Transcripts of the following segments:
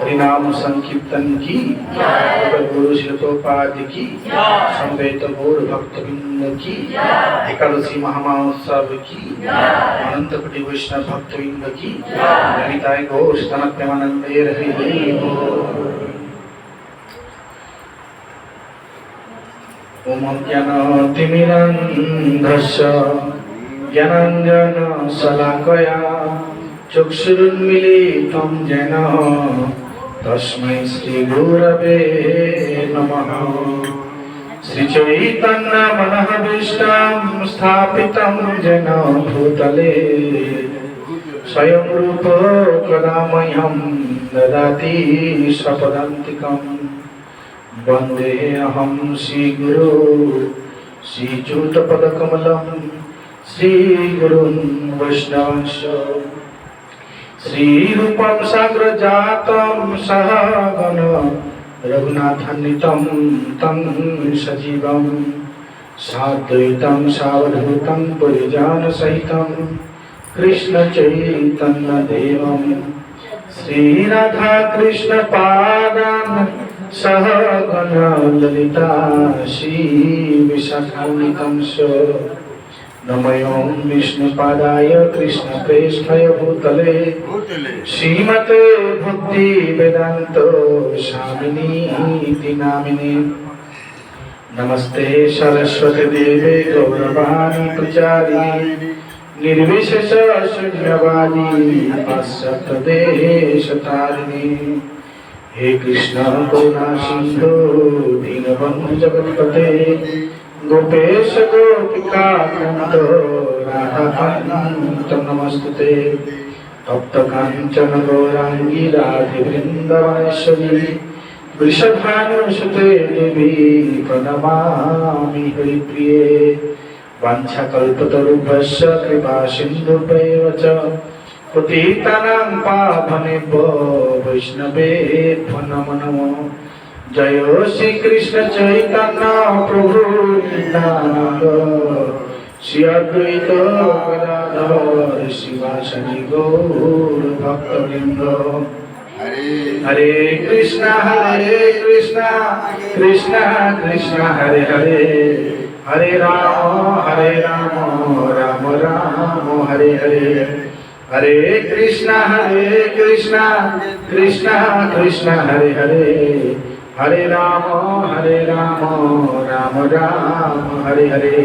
हरिनाम संकीर्तन की गुरु शिल्पोपाद की संवेद गौर भक्तवृंद की एकादशी महामहोत्सव की अनंत कोटि वैष्णव भक्तवृंद की ललिताय घोष तन प्रेमानंदे हरि ओम ज्ञानतिमिरन्धस्य ज्ञानाञ्जन शलाकया चक्षुरुन्मीलितं येन तस्मै श्री गुरवे नमः। श्री चैतन्य मनःभीष्टं स्थापितं येन भूतले स्वयं रूप कदा मह्यं ददाति स्वपदान्तिकं वन्देऽहं श्रीगुरो श्रीयुतपदकमलं श्रीगुरुं वैष्णवंश श्रीरूपं साग्रजातं सहगण रघुनाथान्वितं तं सजीवं साद्वैतं सावधूतं परिजनसहितं कृष्णचैतन्यदेवं श्रीराधा कृष्णपादान् सहगण ललिता श्रीविशाखान्वितं नमों विष्णुपादाय कृष्णप्रेष्ठाय भूतले श्रीमते भक्ति वेदांत स्वामिनीति नामिने नमस्ते सरस्वती देवे गौरवाणी प्रचारिणी निर्विशेष शून्यवादी पाश्चात्यदेशतारिणी हे कृष्ण करुणा सिंधु दीनबंधु जगत्पते गोपेश गोपिका कांत राधाकांत नमस्तुते तप्त कांचन गौरांगी राधे वृंदावनेश्वरी वृषभानुसुते देवी प्रणमामि हरिप्रिये वाञ्छाकल्पतरुभ्यश्च कृपा सिन्धुभ्येव च पतितानां पावनेभ्यो वैष्णवेभ्यो नमो नमो जय श्री कृष्ण चैतन्य प्रभु नित्यानंद श्री अद्वैत गदाधर शिवासादि गौर भक्तवृंद हरे कृष्णा कृष्णा कृष्णा हरे हरे हरे राम राम राम हरे हरे हरे कृष्णा कृष्णा कृष्णा हरे हरे हरे राम राम राम हरे हरे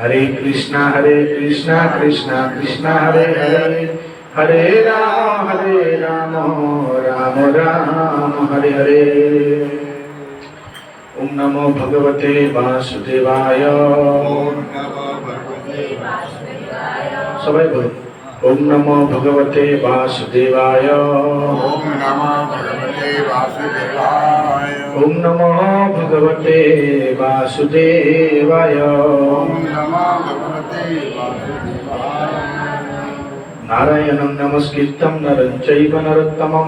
हरे कृष्णा कृष्णा कृष्णा हरे हरे हरे राम राम राम हरे हरे ओम नमो भगवते वासुदेवाय सबाई बोलो ओम नमो भगवते वासुदेवाय ओम नमो भगवते वासुदेवाय ओम नमो भगवते वासुदेवाय ओम नमो भगवते वासुदेवाय नारायणं नमस्कृतं नरं चैव नरोत्तमं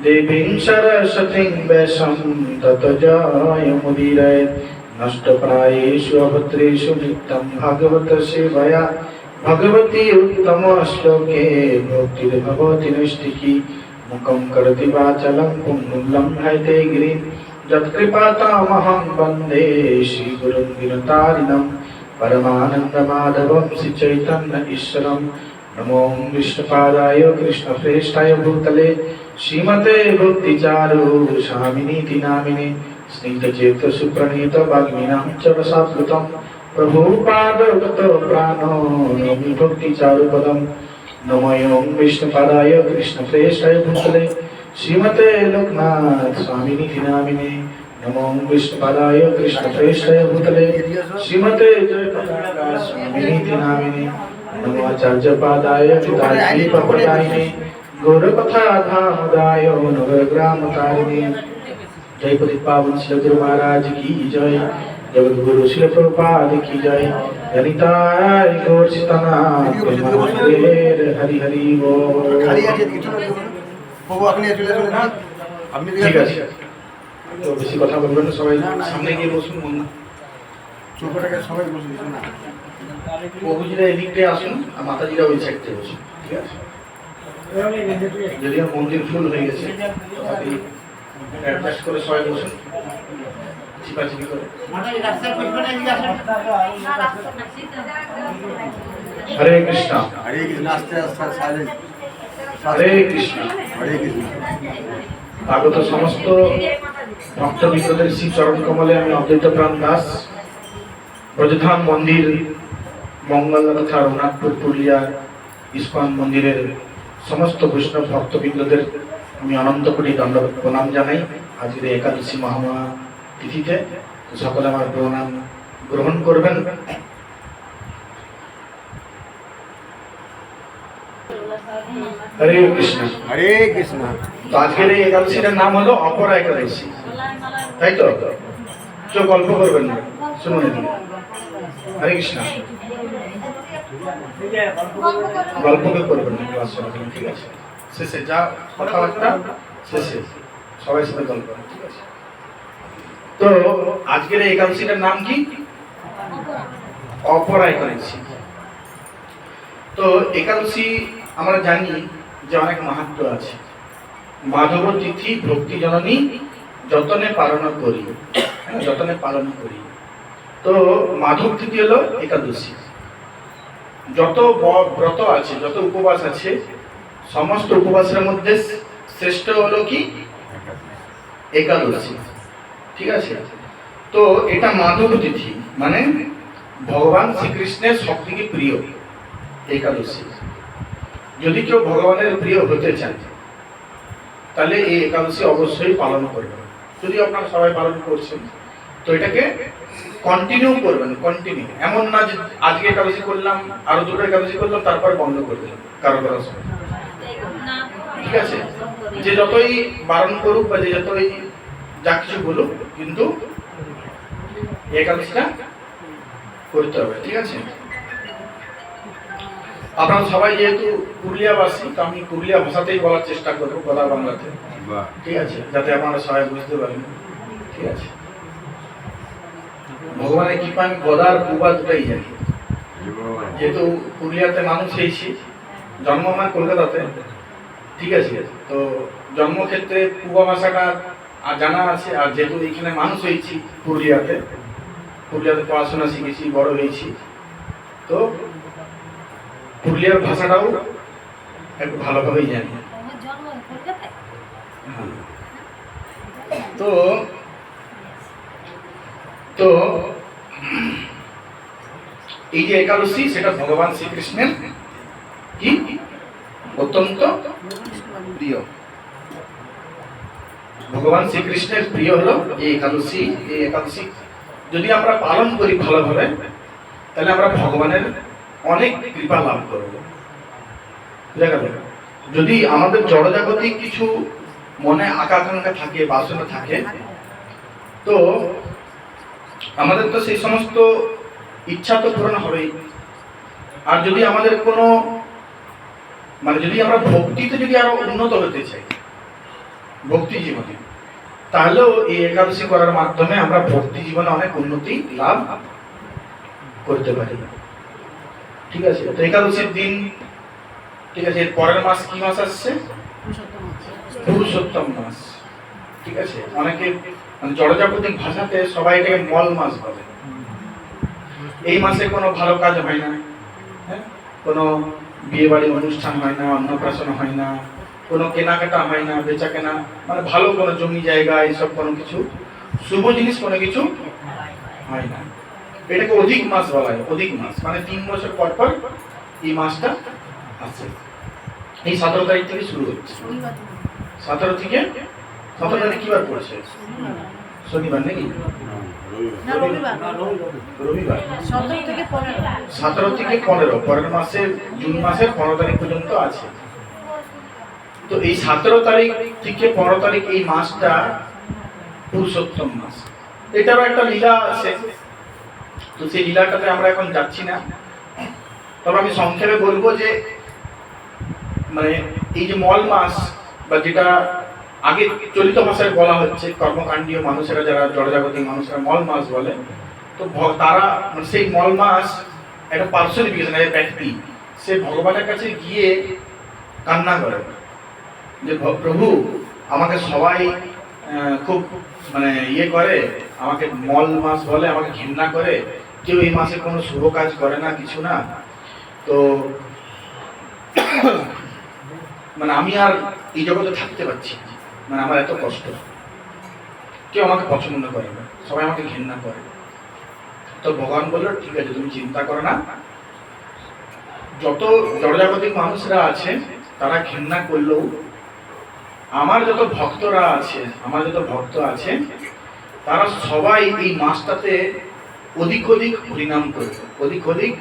देवीं सरस्वतीं वैशं ततो जयमुदीरयेत् नष्टप्रायेषु अभद्रेषु नित्यं भगवत सेवया भगवती उत्तम श्लोके भक्तिर्भवति नैष्टिकी मुखं करोति वाचालं पुंगुं लम्घयते गिरिं यत्कृपातमहं वन्दे श्रीगुरुं दीनतारिणं परमानन्दमाधवं श्रीचैतन्य ईश्वरं नमो विष्णुपादाय कृष्णप्रेष्ठाय भूतले श्रीमते भक्तिचारु स्वामिनीति नामिने स्निग्धचेत सुप्रणीत वाग्मीनां च रसाप्लुतं प्रभुपादगत प्राणो नमि भक्तिचारुपदं नमो विष्णुपादाय कृष्णप्रेष्ठाय भूतले श्रीमते लोकनाथ स्वामिनीति नामिने नमो विष्णुपादाय कृष्णप्रेष्ठाय भूतले श्रीमते जयपताका स्वामिनीति नामिने नमो आचार्यपादाय पिताजी प्रपदायिने गौरकथा धामदाय नवग्रामतारिणे जय पति पावन श्री गुरु महाराज की जय जगत गुरु श्री प्रभुपाद की जय ललिताय गौर सीतानाथ हरि हरि बोल খালি আছে কিছু না প্রভু আপনি চলে চলে আপনি ঠিক আছে তো বেশি কথা বলবেন না সবাই সামনে গিয়ে বসুন চোখটাকে সবাই বসে দিন না প্রভুজিরা এদিকটায় আসুন আর মাতাজিরা ওই সাইডে বসুন ঠিক আছে যদিও মন্দির ফুল হয়ে গেছে তথাপি অ্যাডজাস্ট করে সবাই বসুন চিপাচিপি করে হরে কৃষ্ণ হরে কৃষ্ণ আস্তে আস্তে সাইলেন্ট হরে কৃষ্ণ হরে কৃষ্ণ আগত সমস্ত ভক্তবৃন্দদের শ্রী চরণ কমলে আমি অদ্বৈত প্রাণ দাস ব্রজধাম মন্দির মঙ্গল তথা রঘুনাথপুর পুরুলিয়া ইস্কন মন্দিরের সমস্ত বৈষ্ণব ভক্তবৃন্দদের আমি অনন্ত কোটি দণ্ডবত প্রণাম জানাই আজকের একাদশী মহাময়া তিথিতে সকলে আমার প্রণাম গ্রহণ করবেন। হরে কৃষ্ণ হরে কৃষ্ণ তো আজকের এই একাদশীটার নাম হলো অপরা একাদশী, তাই তো? কেউ গল্প করবেন না, শুনুন এদিকে। হরে কৃষ্ণ, গল্প কেউ করবেন না, ক্লাস চলাকালীন, ঠিক আছে? শেষে যা কথাবার্তা শেষে সবাই সাথে গল্প, ঠিক আছে? তো আজকের এই একাদশীটার নাম কি? অপরা একাদশী। তো একাদশী আমরা জানি যে অনেক মাহাত্ম্য আছে। মাধব তিথি ভক্তি জননী যতনে পালন করি, যতনে পালন করি। তো মাধব তিথি হলো একাদশী। যত ব্রত আছে, যত উপবাস আছে, সমস্ত উপবাসের মধ্যে শ্রেষ্ঠ হলো কি? একাদশী, ঠিক আছে? তো এটা মাধব তিথি, মানে ভগবান শ্রীকৃষ্ণের সব থেকে প্রিয় একাদশী। যদি কেউ ভগবানের প্রিয় হতে চায় তাহলে এই একাদশী অবশ্যই পালন করবেন। যদি আপনারা সবাই পালন করছেন তো এটাকে কন্টিনিউ করবেন, কন্টিনিউ। এমন না যে আজকে একাদশী করলাম, আরো দুটো একাদশী করলাম, তারপরে বন্ধ করে দিলাম কারো কারোর সময়। ঠিক আছে, যে যতই বারণ করুক বা যে যতই যা কিছু বলুক, কিন্তু একাদশীটা করতে হবে। ঠিক আছে, আপনারা সবাই যেহেতু পুরুলিয়াবাসী, তো আমি পুরুলিয়া ভাষাতেই বলার চেষ্টা করবো, গদা বাংলাতে। ঠিক আছে, যাতে আপনারা সবাই বুঝতে পারেন। ঠিক আছে, ভগবানের কৃপা আমি গদার পুবা দুটাই জানি। যেহেতু পুরুলিয়াতে মানুষ হয়েছি, জন্ম আমার কলকাতাতে। ঠিক আছে, তো জন্মক্ষেত্রে পুবা ভাষাটা জানা আছে। আর যেহেতু এখানে মানুষ হয়েছি পুরুলিয়াতে, পুরুলিয়াতে পড়াশোনা শিখেছি, বড় হয়েছি, তো পুরুলিয়ার ভাষাটাও একটু ভালোভাবেই জানি। তো তো এই যে একাদশী, সেটা ভগবান শ্রীকৃষ্ণের কি অত্যন্ত প্রিয়। ভগবান শ্রীকৃষ্ণের প্রিয় হলো এই একাদশী। এই একাদশী যদি আমরা পালন করি ভালোভাবে, তাহলে আমরা ভগবানের অনেক কৃপা লাভ করব। যদি আমাদের জড়জাগতিক কিছু মনে আকাঙ্ক্ষা থাকে, বাসনা থাকে, তো আমাদের তো সেই সমস্ত ইচ্ছা তো পূরণ হবেই। আর যদি আমাদের কোনো মানে যদি আমরা ভক্তিতে যদি আরো উন্নত হতে চাই, ভক্তি জীবনে, তাহলেও এই একাদশী করার মাধ্যমে আমরা ভক্তি জীবনে অনেক উন্নতি লাভ করতে পারি। ঠিক আছে, তো একাদশীর দিন, ঠিক আছে, এর পরের মাস কি মাস আসছে? পুরুষোত্তম মাস। ঠিক আছে, অনেকে মানে জড়জাগতিক ভাষাতে সবাই এটাকে মল মাস বলে। এই মাসে কোনো ভালো কাজ হয় না, হ্যাঁ, কোনো বিয়ে বাড়ি অনুষ্ঠান হয় না, অন্নপ্রাশন হয় না, কোনো কেনাকাটা হয় না, বেচা কেনা, মানে ভালো কোনো জমি জায়গা এইসব কোনো কিছু শুভ জিনিস কোনো কিছু হয় না। এটাকে অধিক মাস বলা হয়। অধিক মাস মানে 3 বছর পর পর এই মাসটা আসছে। এই 17 তারিখ থেকে শুরু হচ্ছে। 17 থেকে 17 তারিখ কি বার পড়ছে? শনিবার নাকি? রবিবার। 17 থেকে 15, পরের মাসের জুন মাসের 15 তারিখ পর্যন্ত আছে। তো এই 17 তারিখ থেকে 15 তারিখ এই মাসটা পুরুষোত্তম মাস। এটারও একটা লীলা আছে, তো সেই লীলাটাতে আমরা এখন যাচ্ছি না। তবে আমি সংক্ষেপে বলবো যে মানে এই যে মল মাস, বা যেটা আগে চলিত ভাষায় বলা হচ্ছে কর্মকাণ্ডীয় মানুষেরা, যারা জড়জাগতিক মানুষেরা মল মাস বলে, তো তারা মানে সেই মল মাস একটা পার্সনিফিকেশন, একটা ব্যক্তি, সে ভগবানের কাছে গিয়ে কান্না করে যে প্রভু আমাকে সবাই খুব মানে ইয়ে করে, আমাকে মল মাস বলে, আমাকে ঘৃণা করে, কেউ এই মাসে কোনো শুভ কাজ করে না, কিছু না। তো মানে আমি আর এই জগতে থাকতে পারছি না, মানে আমার এত কষ্ট, কেউ আমাকে পছন্দ করে না, সবাই আমাকে ঘৃণা করে। তো ভগবান বলল ঠিক আছে, তুমি চিন্তা করো না, যত জড়জাগতিক মানুষরা আছে তারা ঘৃণা করলেও আমার যত ভক্তরা আছে, আমার যত ভক্ত আছে, তারা সবাই এই মাসটাতে অধিক অধিক হরিনাম করবে, অধিক অধিক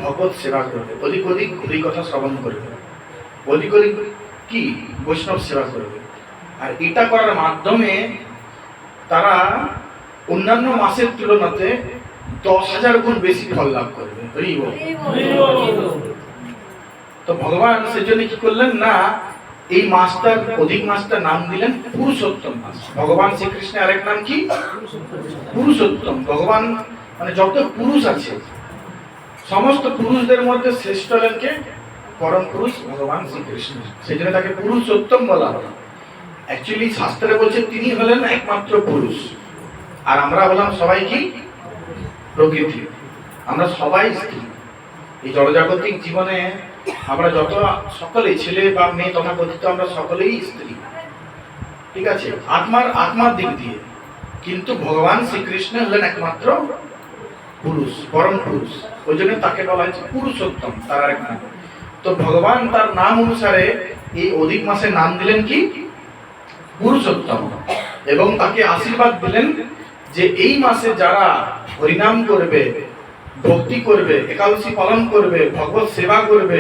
ভগবত সেবা করবে, অধিক অধিক হরি কথা শ্রবণ করবে, অধিক অধিক কি বৈষ্ণব সেবা করবে। আর এটা করার মাধ্যমে তারা অন্যান্য মাসের তুলনাতে 10,000 গুণ বেশি ফল লাভ করবে। তো ভগবান সেজন্য কি করলেন না, এই মাসটার অধিক মাসটার নাম দিলেন পুরুষোত্তম মাস। ভগবান শ্রীকৃষ্ণের আরেক নাম কি? পুরুষোত্তম। ভগবান মানে যত পুরুষ আছে, সমস্ত পুরুষদের মধ্যে শ্রেষ্ঠ হলেন কে? পরম পুরুষ ভগবান শ্রীকৃষ্ণ। সেজন্য তাকে পুরুষোত্তম বলা হয়। অ্যাকচুয়ালি শাস্ত্রে বলছে তিনি হলেন একমাত্র পুরুষ, আর আমরা হলাম সবাই কি? প্রকৃতি। আমরা সবাই স্ত্রী। এই জড়জাগতিক জীবনে আমরা যত সকলেই, ছেলে বা মেয়ে তথা কথিত, আমরা সকলেই স্ত্রী। ঠিক আছে, আত্মার দিক দিয়ে কিন্তু ভগবান শ্রীকৃষ্ণ হলেন একমাত্র পুরুষ, পরম পুরুষ, ওই জন্য তাকে বলা হয়েছে পুরুষোত্তম, তার এক নাম। তো ভগবান তার নাম অনুসারে এই অধিক মাসে নাম দিলেন কি পুরুষোত্তম, এবং তাকে আশীর্বাদ দিলেন যে এই মাসে যারা হরিনাম করবে, ভক্তি করবে, একাদশী পালন করবে, ভগবত সেবা করবে,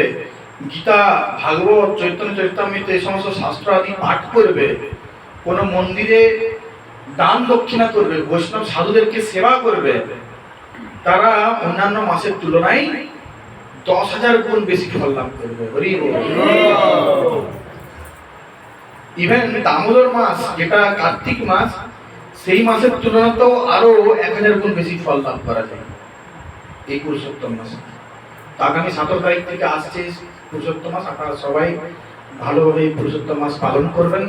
গীতা, ভাগবত, চৈতন্য চরিতামৃত এই সমস্ত শাস্ত্র আদি পাঠ করবে, কোন মন্দিরে দান দক্ষিণা করবে, বৈষ্ণব সাধুদেরকে সেবা করবে, তারা অন্যান্য মাসের তুলনায় 10,000 গুণ বেশি ফল লাভ করবে। হরি বল। ইভেন দামোদর মাস যেটা কার্তিক মাস, সেই মাসের তুলনাতেও আরো 1000 গুণ বেশি ফল লাভ করা যায় এই পুরুষোত্তম মাসে। তো আগামী 17 তারিখ থেকে আসছে পুরুষোত্তম মাস, আপনারা সবাই ভালোভাবে এই পুরুষোত্তম মাস পালন করবেন।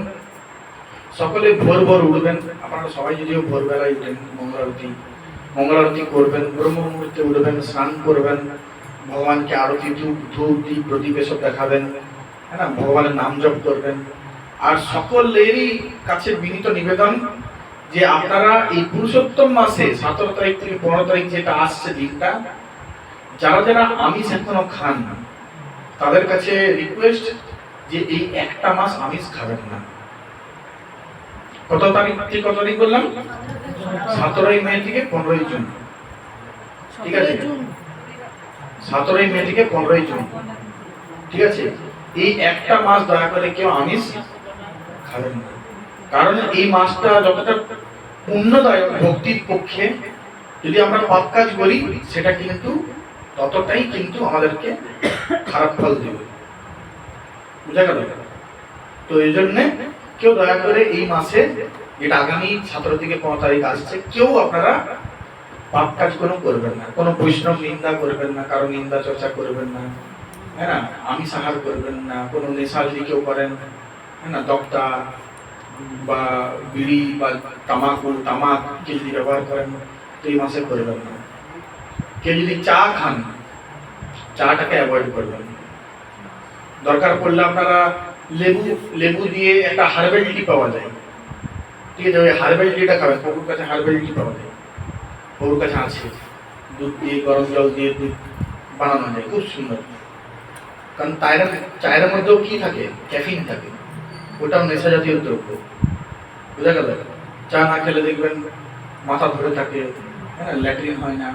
সকলে ভোর ভোর উঠবেন, আপনারা সবাই যদিও ভোরবেলায় উঠেন, মঙ্গলারতি করবেন, ব্রহ্ম মুহূর্তে উঠবেন, স্নান করবেন, ভগবানকে আরতি, ধূপ দীপ প্রদীপ এসব দেখাবেন, হ্যাঁ না, ভগবানের নাম জপ করবেন। আর সকলেরই কাছে বিনীত নিবেদন যে আপনারা এই পুরুষোত্তম মাসে 17 তারিখ থেকে 15 তারিখ যেটা আসছে দিনটা, যারা যারা আমিষ এখনো খান তাদের কাছে রিকোয়েস্ট যে এই একটা মাস আমিষ খাবেন না। কত তারিখ থেকে কত তারিখ বললাম? 17 মে থেকে 15 জুন, ঠিক আছে? 17 মে থেকে 15 জুন, ঠিক আছে? এই একটা মাস দয়া করে কেউ আমিষ খাবেন না, কারণ এই মাসটা যতটা পুণ্যদায়ক ভক্তির পক্ষে, যদি আমরা পাপ কাজ করি সেটা কিন্তু ততটাই কিন্তু আমাদেরকে খারাপ ফল দেবে, বুঝা গেল? তো এই জন্য কেউ দয়া করে এই মাসে, যেটা আগামী 17 থেকে 15 তারিখ আসছে, কেউ আপনারা পাপ কাজ কোনো করবেন না, কোনো বৈষ্ণব নিন্দা করবেন না, কারো নিন্দা চর্চা করবেন না, হ্যাঁ না, আমিষ আহার করবেন না, কোনো নেশা যদি কেউ করেন, হ্যাঁ না, দক্তা বা বিড়ি বা তামাক কে যদি ব্যবহার করেন তো এই মাসে করবেন না। কেউ যদি চা খান, চাটাকে অ্যাভয়েড করবেন। দরকার পড়লে আপনারা লেবু দিয়ে একটা হার্বেল টি পাওয়া যায়, ঠিক আছে, ওই হার্বেল টিটা খাবেন। প্রভুর কাছে হার্বেল টি পাওয়া যায়, প্রভুর কাছে আছে, দুধ দিয়ে, গরম জল দিয়ে দুধ বানানো যায়, খুব সুন্দর। কারণ চায়ের মধ্যেও কি থাকে? ক্যাফিন থাকে, ওটাও নেশা জাতীয় দ্রব্য, বুঝা গেল? চা না খেলে দেখবেন মাথা ধরে থাকে, হ্যাঁ, ল্যাট্রিন হয় না,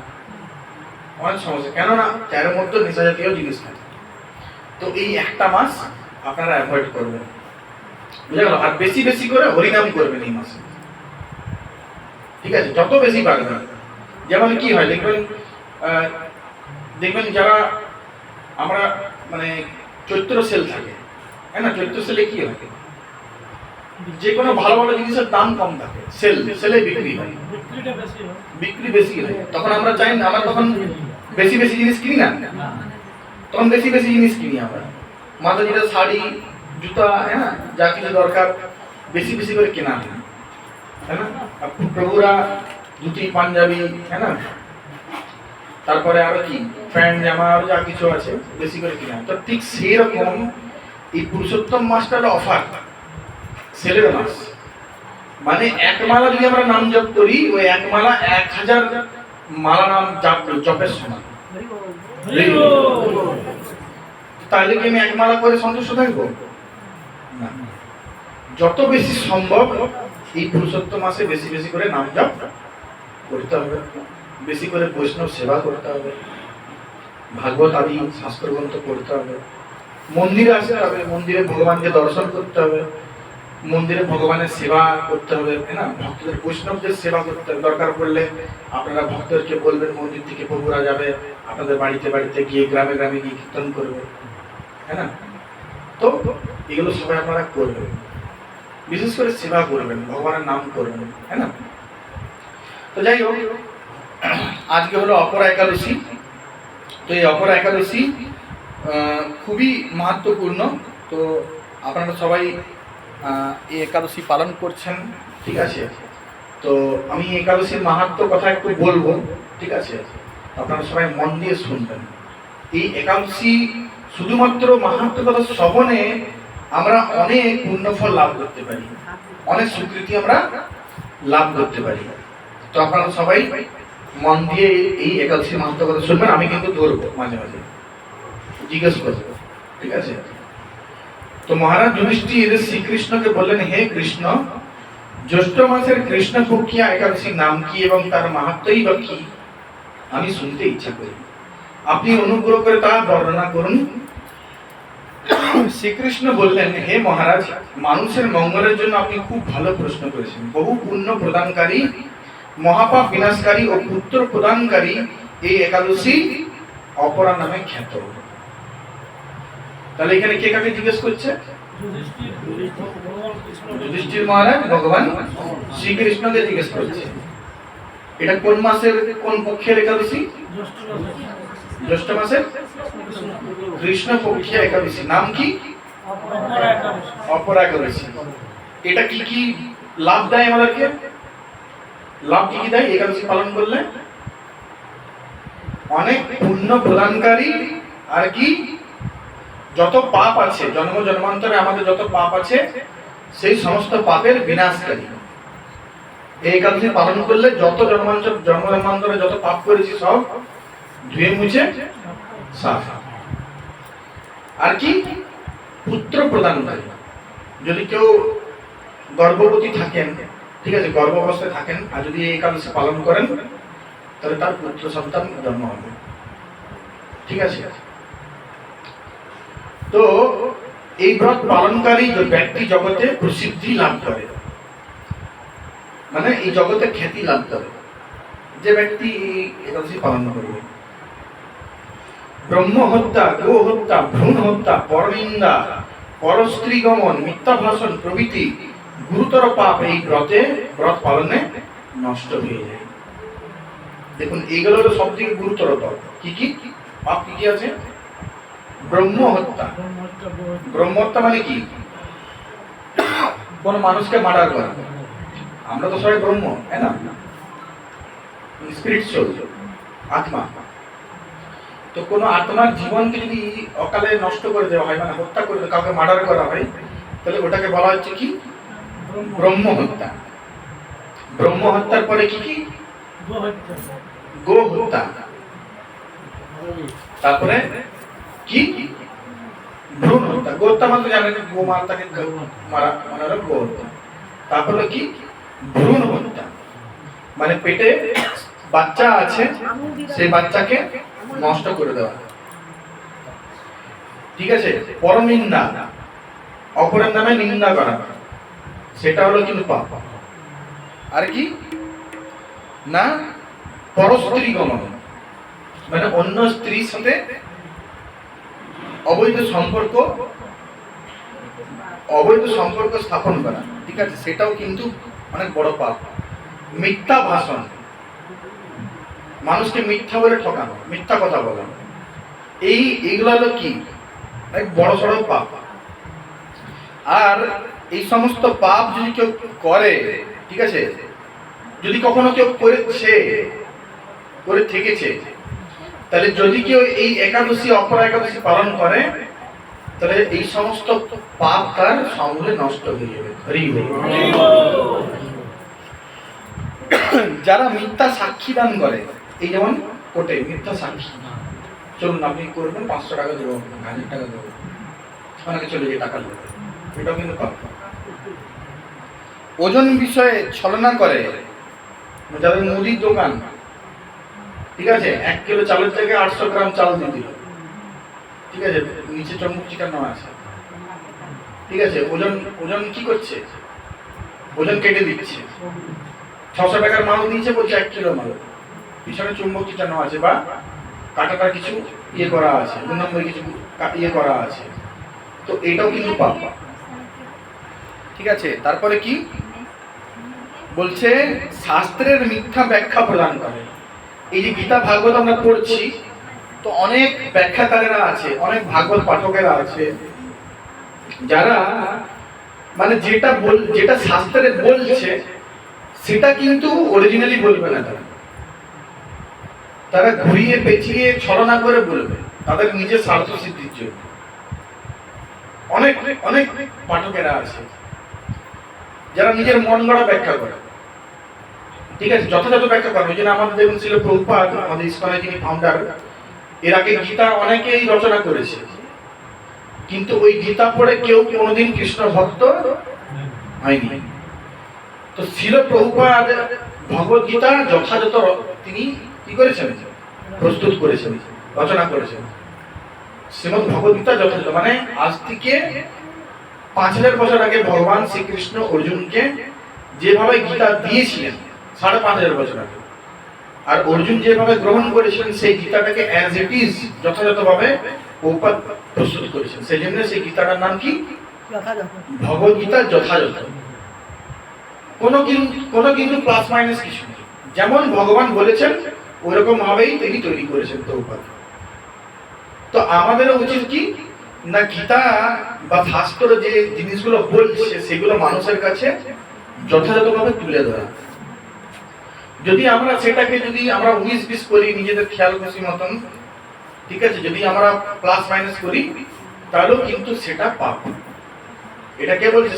অনেক সমস্যা, কেননা চায়ের মধ্যে নেশা জাতীয় জিনিস থাকে। তো এই একটা মাস আপনারা অ্যাভয়েড করবেন, বুঝা গেল? আর বেশি বেশি করে হরিনাম করবেন এই মাসে, ঠিক আছে, যত বেশি পারবেন। যেমন কি হয় দেখবেন যারা আমরা মানে চৈত্র সেল থাকে, হ্যাঁ না, চৈত্র সেলে কি হয়, যে কোনো ভালো ভালো জিনিসের দাম কম থাকে, সেলে বিক্রি হয়, বিক্রি বেশি হয়। তখন আমরা চাই না, আমরা তখন বেশি বেশি জিনিস কিনি না, তখন বেশি বেশি জিনিস কিনি আমরা, মাতাজিরা শাড়ি, জুতা, হ্যাঁ না, যা কিছু দরকার বেশি বেশি করে কেনা হয়, হ্যাঁ না, প্রভুরা ধুতি পাঞ্জাবি, হ্যাঁ না, তারপরে আরো কি প্যান্ট জামা আরো যা কিছু আছে বেশি করে কিনা। তো ঠিক সেই রকম এই পুরুষোত্তম মাসটা অফার, সেলের মাস। মানে এক মালা যদি আমরা নাম জপ করি, ওই এক মালা 1000 মালা নাম জপের সমান। তাহলে কি আমি এক মালা করে সন্তুষ্ট থাকবো না? যত বেশি সম্ভব এই পুরুষোত্তম মাসে বেশি বেশি করে নাম জপ করতে হবে, বেশি করে বৈষ্ণব সেবা করতে হবে, ভাগবত আদি শাস্ত্র গ্রন্থ পড়তে হবে, মন্দিরে আসতে হবে, মন্দিরে ভগবানকে দর্শন করতে হবে, মন্দিরে ভগবানের সেবা করতে হবে, হ্যাঁ না, ভক্তদের বৈষ্ণবদের সেবা করতে হবে। দরকার পড়লে আপনারা ভক্তদেরকে বলবেন মন্দির থেকে প্রভুরা যাবে আপনাদের বাড়িতে বাড়িতে গিয়ে, গ্রামে গ্রামে গিয়ে কীর্তন করবে, হ্যাঁ না। তো এগুলো সবাই আপনারা করবেন, বিশেষ করে সেবা করবেন, ভগবানের নাম করবেন, হ্যাঁ না। তো যাই হোক, আজকে হলো অপরা একাদশী। তো এই অপরা একাদশী খুবই মাহাত্ম্যপূর্ণ। তো আপনারা সবাই এই একাদশী পালন করছেন, ঠিক আছে। তো আমি একাদশীর মাহাত্ম্য কথা একটু বলবো, ঠিক আছে, আপনারা সবাই মন দিয়ে শুনবেন। এই একাদশী শুধুমাত্র মাহাত্ম্য কথা শ্রবণে আমরা অনেক পুণ্যফল লাভ করতে পারি, অনেক স্বীকৃতি আমরা লাভ করতে পারি। তো আপনারা সবাই মন দিয়ে এই একাদশী মাহাত্ম্য কথা শুনবেন, আমি কিন্তু ধরবো মাঝে মাঝে জিজ্ঞেস করবো, ঠিক আছে? তো মহারাজ যুধিষ্ঠির শ্রীকৃষ্ণকে বললেন, হে কৃষ্ণ, জ্যৈষ্ঠ মাসের কৃষ্ণপক্ষিয়া একাদশীর নাম কি এবং তার মাহাত্ম্যই বা কি আমি শুনতে ইচ্ছা করি, আপনি অনুগ্রহ করে তা বর্ণনা করুন। শ্রীকৃষ্ণ বললেন, হে মহারাজ, মানুষের মঙ্গলের জন্য আপনি খুব ভালো প্রশ্ন করেছেন। বহু পুণ্য প্রদানকারী, মহাপাপ বিনাশকারী ও পুত্র প্রদানকারী এই একাদশী অপরা নামে খ্যাত। তাহলে এখানে কে কাকে জিজ্ঞেস করছে? যুধিষ্ঠির মহারাজ ভগবান শ্রীকৃষ্ণকে জিজ্ঞেস করছে। এটা কোন মাসের কোন পক্ষের একাদশী? জ্যৈষ্ঠ মাসের কৃষ্ণ পক্ষীয় একাদশী। নাম কি? অপরা একাদশী। এটা কি কি লাভ দেয় আমাদেরকে? লাভ কি কি দেয় একাদশী পালন করলে? অনেক পুণ্য প্রদানকারী, আর কি যত পাপ আছে জন্ম জন্মান্তরে আমাদের যত পাপ আছে সেই সমস্ত পাপের বিনাশকারী। এই একাদশী পালন করলে যত জন্ম জন্মান্তরে যত পাপ করেছি সব ধুয়ে মুছে সাফ। আর কি পুত্র প্রদানকারী। যদি কেউ গর্ভবতী থাকেন, ঠিক আছে, গর্ভাবস্থায় থাকেন, আর যদি এই একাদশী পালন করেন তাহলে তার পুত্র সন্তান জন্ম হবে, ঠিক আছে? তো এই ব্রত পালনকারী ব্যক্তি জগতে প্রসিদ্ধি লাভ করে, মানে এই জগতে খ্যাতি লাভ করে যে ব্যক্তি একাদশী পালন করবে। ব্রহ্ম হত্যা, গো হত্যা, ভ্রূণ হত্যা, পরনিন্দা, পরস্ত্রী গমন, মিথ্যা ভাষণ প্রভৃতি গুরুতর পাপ এই ব্রত পালনে নষ্ট হয়ে যায়। দেখুন, এইগুলো হলো সব থেকে গুরুতর পাপ। কি কি পাপ কি কি আছে? ব্রহ্ম হত্যা। ব্রহ্ম হত্যা মানে কি? কোন মানুষকে মার্ডার করা। আমরা তো সবাই ব্রহ্ম, তাই না? স্পিরিচুয়াল আত্মা। তো কোন আত্মার জীবনকে যদি অকালে নষ্ট করে দেওয়া হয়, মানে হত্যা করে কাউকে মার্ডার করা হয়, তাহলে ওটাকে বলা হচ্ছে কি? ব্রহ্ম হত্যা। ব্রহ্ম হত্যার পরে কি কি? গো হত্যা। তারপরে কি? ভ্রূণ হত্যা। গো হত্যা মানে জানেন, গো মাতাকে মারা মানে হলো গো হত্যা। তারপরে কি? ভ্রূণ হত্যা, মানে পেটে বাচ্চা আছে সেই বাচ্চাকে নষ্ট করে দেওয়া, ঠিক আছে? পরনিন্দা, অপরের নামে নিন্দা করা, সেটা হলো কিন্তু পাপ। আর কি না? পরস্ত্রী গমন, মানে অন্য স্ত্রীর সাথে অবৈধ সম্পর্ক স্থাপন করা, ঠিক আছে, সেটাও কিন্তু অনেক বড় পাপ। মিথ্যা ভাষণ, মানুষকে মিথ্যা বলে ঠকানো, মিথ্যা কথা বলা, এইগুলো হলো কি? এক বড় সড় পাপ। আর এই সমস্ত পাপ যদি কেউ করে, ঠিক আছে, যদি কখনো কেউ করে থেকেছে, তাহলে যদি কেউ এই একাদশী অপরা একাদশী পালন করে, তাহলে এই সমস্ত পাপ তার সমূলে নষ্ট হয়ে যাবে। যারা মিথ্যা সাক্ষী দান করে, এই যেমন কোর্টে মিথ্যা সাক্ষী, চলুন আপনি করবেন, 500 টাকা দেবো, 1000 টাকা দেবো, অনেকে চলে যায় টাকা দেবে, এটাও কিন্তু পাপ। ওজন বিষয়ে ছলনা করে, যাদের মুদির দোকান, ঠিক আছে, 1 কিলো চালের জায়গায় 800 গ্রাম চাল দিয়ে দিল, ঠিক আছে, নিচে চমক চিটানো আছে, ঠিক আছে, ওজন কি করছে? ওজন কেটে দিচ্ছে। 600 টাকার মাল নিচে বলছে 1 কিলো মাল, পিছনে চুম্বক চিটানো আছে বা কাটাটা কিছু ইয়ে করা আছে, 2 নম্বরে কিছু ইয়ে করা আছে, তো এটাও কিন্তু পাপ, ঠিক আছে। তারপরে কি বলছে? শাস্ত্রের মিথ্যা ব্যাখ্যা প্রদান করে। এই যে গীতা ভাগবত আমরা পড়ছি, তো অনেক ব্যাখ্যাকারেরা আছে, অনেক ভাগবত পাঠকেরা আছে, যারা মানে যেটা শাস্ত্রে বলছে সেটা কিন্তু অরিজিনালি বলবে না, তারা ঘুরিয়ে পেঁচিয়ে ছলনা করে বলবে তাদের নিজের স্বার্থ সিদ্ধির জন্য। অনেক অনেক পাঠকেরা আছে যারা নিজের মন গড়া ব্যাখ্যা করে, ঠিক আছে, যথাযথ ব্যাখ্যা করেন। ওই জন্য আমাদের দেখুন ছিল প্রভুপাদ, আমাদের ইসকনের যিনি ফাউন্ডার, এর আগে গীতা অনেকেই রচনা করেছে, কিন্তু ওই গীতা পড়ে কেউ কোনোদিন কৃষ্ণ ভক্ত হয়নি। তো ছিল প্রভুপাদ ভগবত গীতা যথাযথ তিনি কি করেছেন, প্রস্তুত করেছেন, রচনা করেছেন। শ্রীমদ ভগবত গীতা যথাযথ, মানে আজ থেকে 5000 বছর আগে ভগবান শ্রীকৃষ্ণ অর্জুনকে যেভাবে গীতা দিয়েছিলেন 5500 বছর আগে, আর অর্জুন যেভাবে গ্রহণ করেছিলেন সেই গীতাটাকে অ্যাজ ইট ইজ যথাযথভাবে প্রভুপাদ প্রস্তুত করেছেন। সেই জন্য সেই গীতাটার নাম কি, ভগবত গীতা যথাযথ। কোনো কিন্তু প্লাস মাইনাস কিছু নেই, যেমন ভগবান বলেছেন ওইরকম ভাবেই তিনি তৈরি করেছেন প্রভুপাদ। তো আমাদেরও উচিত কি না, গীতা বা শাস্ত্র যে জিনিসগুলো বলছে সেগুলো মানুষের কাছে যথাযথভাবে তুলে ধরা। যদি আমরা সেটাকে যদি আমরা 19-20 করি নিজেদের খেয়াল খুশি মতন, ঠিক আছে, যদি আমরা প্লাস মাইনাস করি তাহলেও কিন্তু সেটা পাপ। এটা কে বলছে,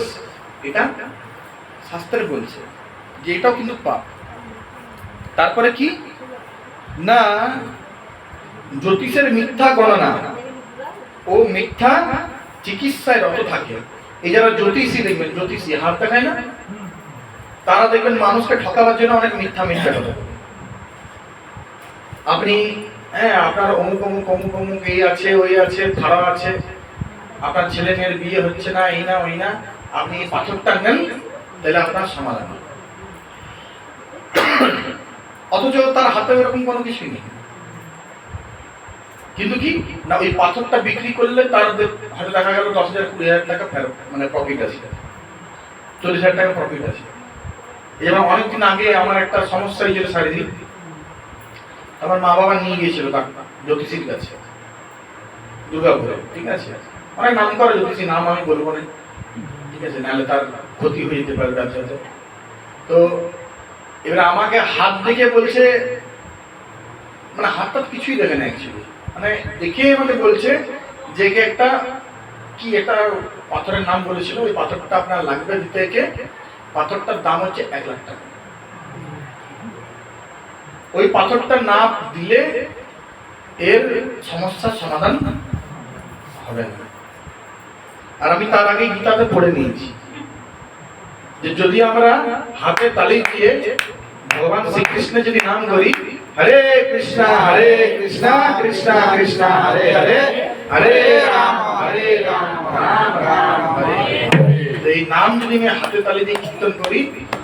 এটা শাস্ত্রে বলছে যে এটাও কিন্তু পাপ। তারপরে কি না, জ্যোতিষের মিথ্যা গণনা ও মিথ্যা চিকিৎসায় রত থাকে। এই যারা জ্যোতিষী দেখবেন, জ্যোতিষী হাত দেখায় না, তারা দেখবেন মানুষকে ঠকাবার জন্য অনেক মিথ্যা মিথ্যা কথা বলে। আপনি আপনার অমুক অমুক অমুক অমুক এই আছে ওই আছে খারাপ আছে, আপনার ছেলে মেয়ের বিয়ে হচ্ছে না, এই না ওই না, আপনি এই পাথরটা নেন তাহলে আপনার সমাধান। অথচ তার হাতে এরকম কোনো কিছু নেই, কিন্তু কি না ওই পাথরটা বিক্রি করলে তার হয়তো দেখা গেল 10,000-20,000 টাকা ফেরত, মানে প্রফিট আছে, 40,000 টাকা প্রফিট আছে। এবং অনেকদিন আগে আমার একটা সমস্যা হয়েছিল শারীরিক, আমার মা বাবা নিয়ে গিয়েছিল জ্যোতিষীর কাছে দুর্গাপুরে, ঠিক আছে, অনেক নাম করা জ্যোতিষী, নাম আমি বলবো না, ঠিক আছে, নাহলে তার ক্ষতি হয়ে যেতে পারে ব্যবসাতে। তো এবার আমাকে হাত দেখে বলছে, মানে হাতটা কিছুই দেখে না অ্যাকচুয়ালি, মানে দেখে আমাকে বলছে যে একটা কি একটা পাথরের নাম বলেছিল, ওই পাথরটা আপনার লাগবে দিতে, পাথরটার দাম হচ্ছে 1 লাখ টাকা। ওই পাথরটা না দিলে এর সমস্যার সমাধান হবে না। আর আমি তার আগে গীতাতে পড়ে নিয়েছি যে যদি আমরা হাতে তালি দিয়ে ভগবান শ্রীকৃষ্ণের যদি নাম করি, হরে কৃষ্ণ কৃষ্ণ কৃষ্ণ হরে হরে, হরে রাম রাম রাম হরে হরে, এই নাম যদি আমি হাতে তালি দিয়ে কীর্তন করি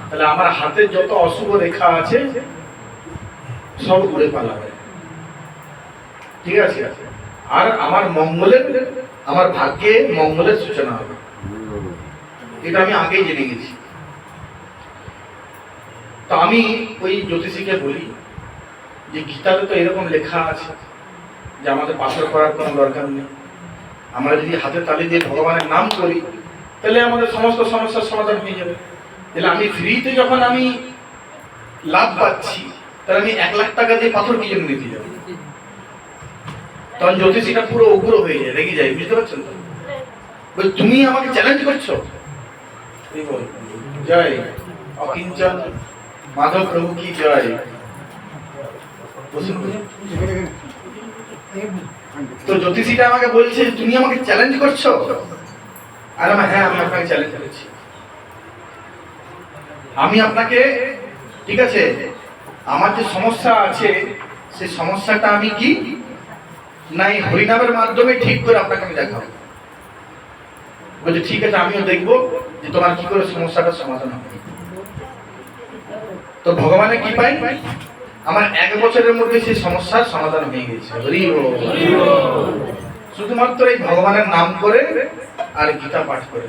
তাহলে আমার হাতের যত অশুভ রেখা আছে সব উড়ে পালাবে, ঠিক আছে, আর আমার মঙ্গলের, আমার ভাগ্যে মঙ্গলের সূচনা হবে। এটা আমি আগেই জেনে গেছি। তো আমি ওই জ্যোতিষীকে বলি যে গীতাতে তো এরকম লেখা আছে যে আমাদের পাথর করার কোনো দরকার নেই, আমরা যদি হাতে তালি দিয়ে ভগবানের নাম করি তাহলে আমাদের সমস্ত সমস্যার সমাধান হয়ে যাবে। তাহলে আমি ফ্রিতে যখন আমি লাভ পাচ্ছি, তাহলে আমি 1 লাখ টাকা দিয়ে পাথর কি জন্য নিতে যাবো? তখন জ্যোতিষীটা পুরো উগ্র হয়ে যায়, রেগে যায়, বুঝতে পারছেন তো? বল তুমি আমাকে চ্যালেঞ্জ করছো, জয় অকিঞ্চন মাধব প্রভু কি জয়। তো জ্যোতিষীটা আমাকে বলছে তুমি আমাকে চ্যালেঞ্জ করছো, আর হ্যাঁ আমি আপনাকে চ্যালেঞ্জ করছি। আমি আপনাকে, ঠিক আছে, আমার যে সমস্যা আছে সেই সমস্যাটা আমি কি না এই হরিনামের মাধ্যমে ঠিক করে আপনাকে আমি দেখাবো। বলছে ঠিক আছে, আমিও দেখবো যে তোমার কি করে সমস্যাটার সমাধান হবে। তো ভগবানের কি পাই, আমার 1 বছরের মধ্যে সেই সমস্যার সমাধান হয়ে গেছে। হরি বল, শুধুমাত্র এই ভগবানের নাম করে আর গীতা পাঠ করে।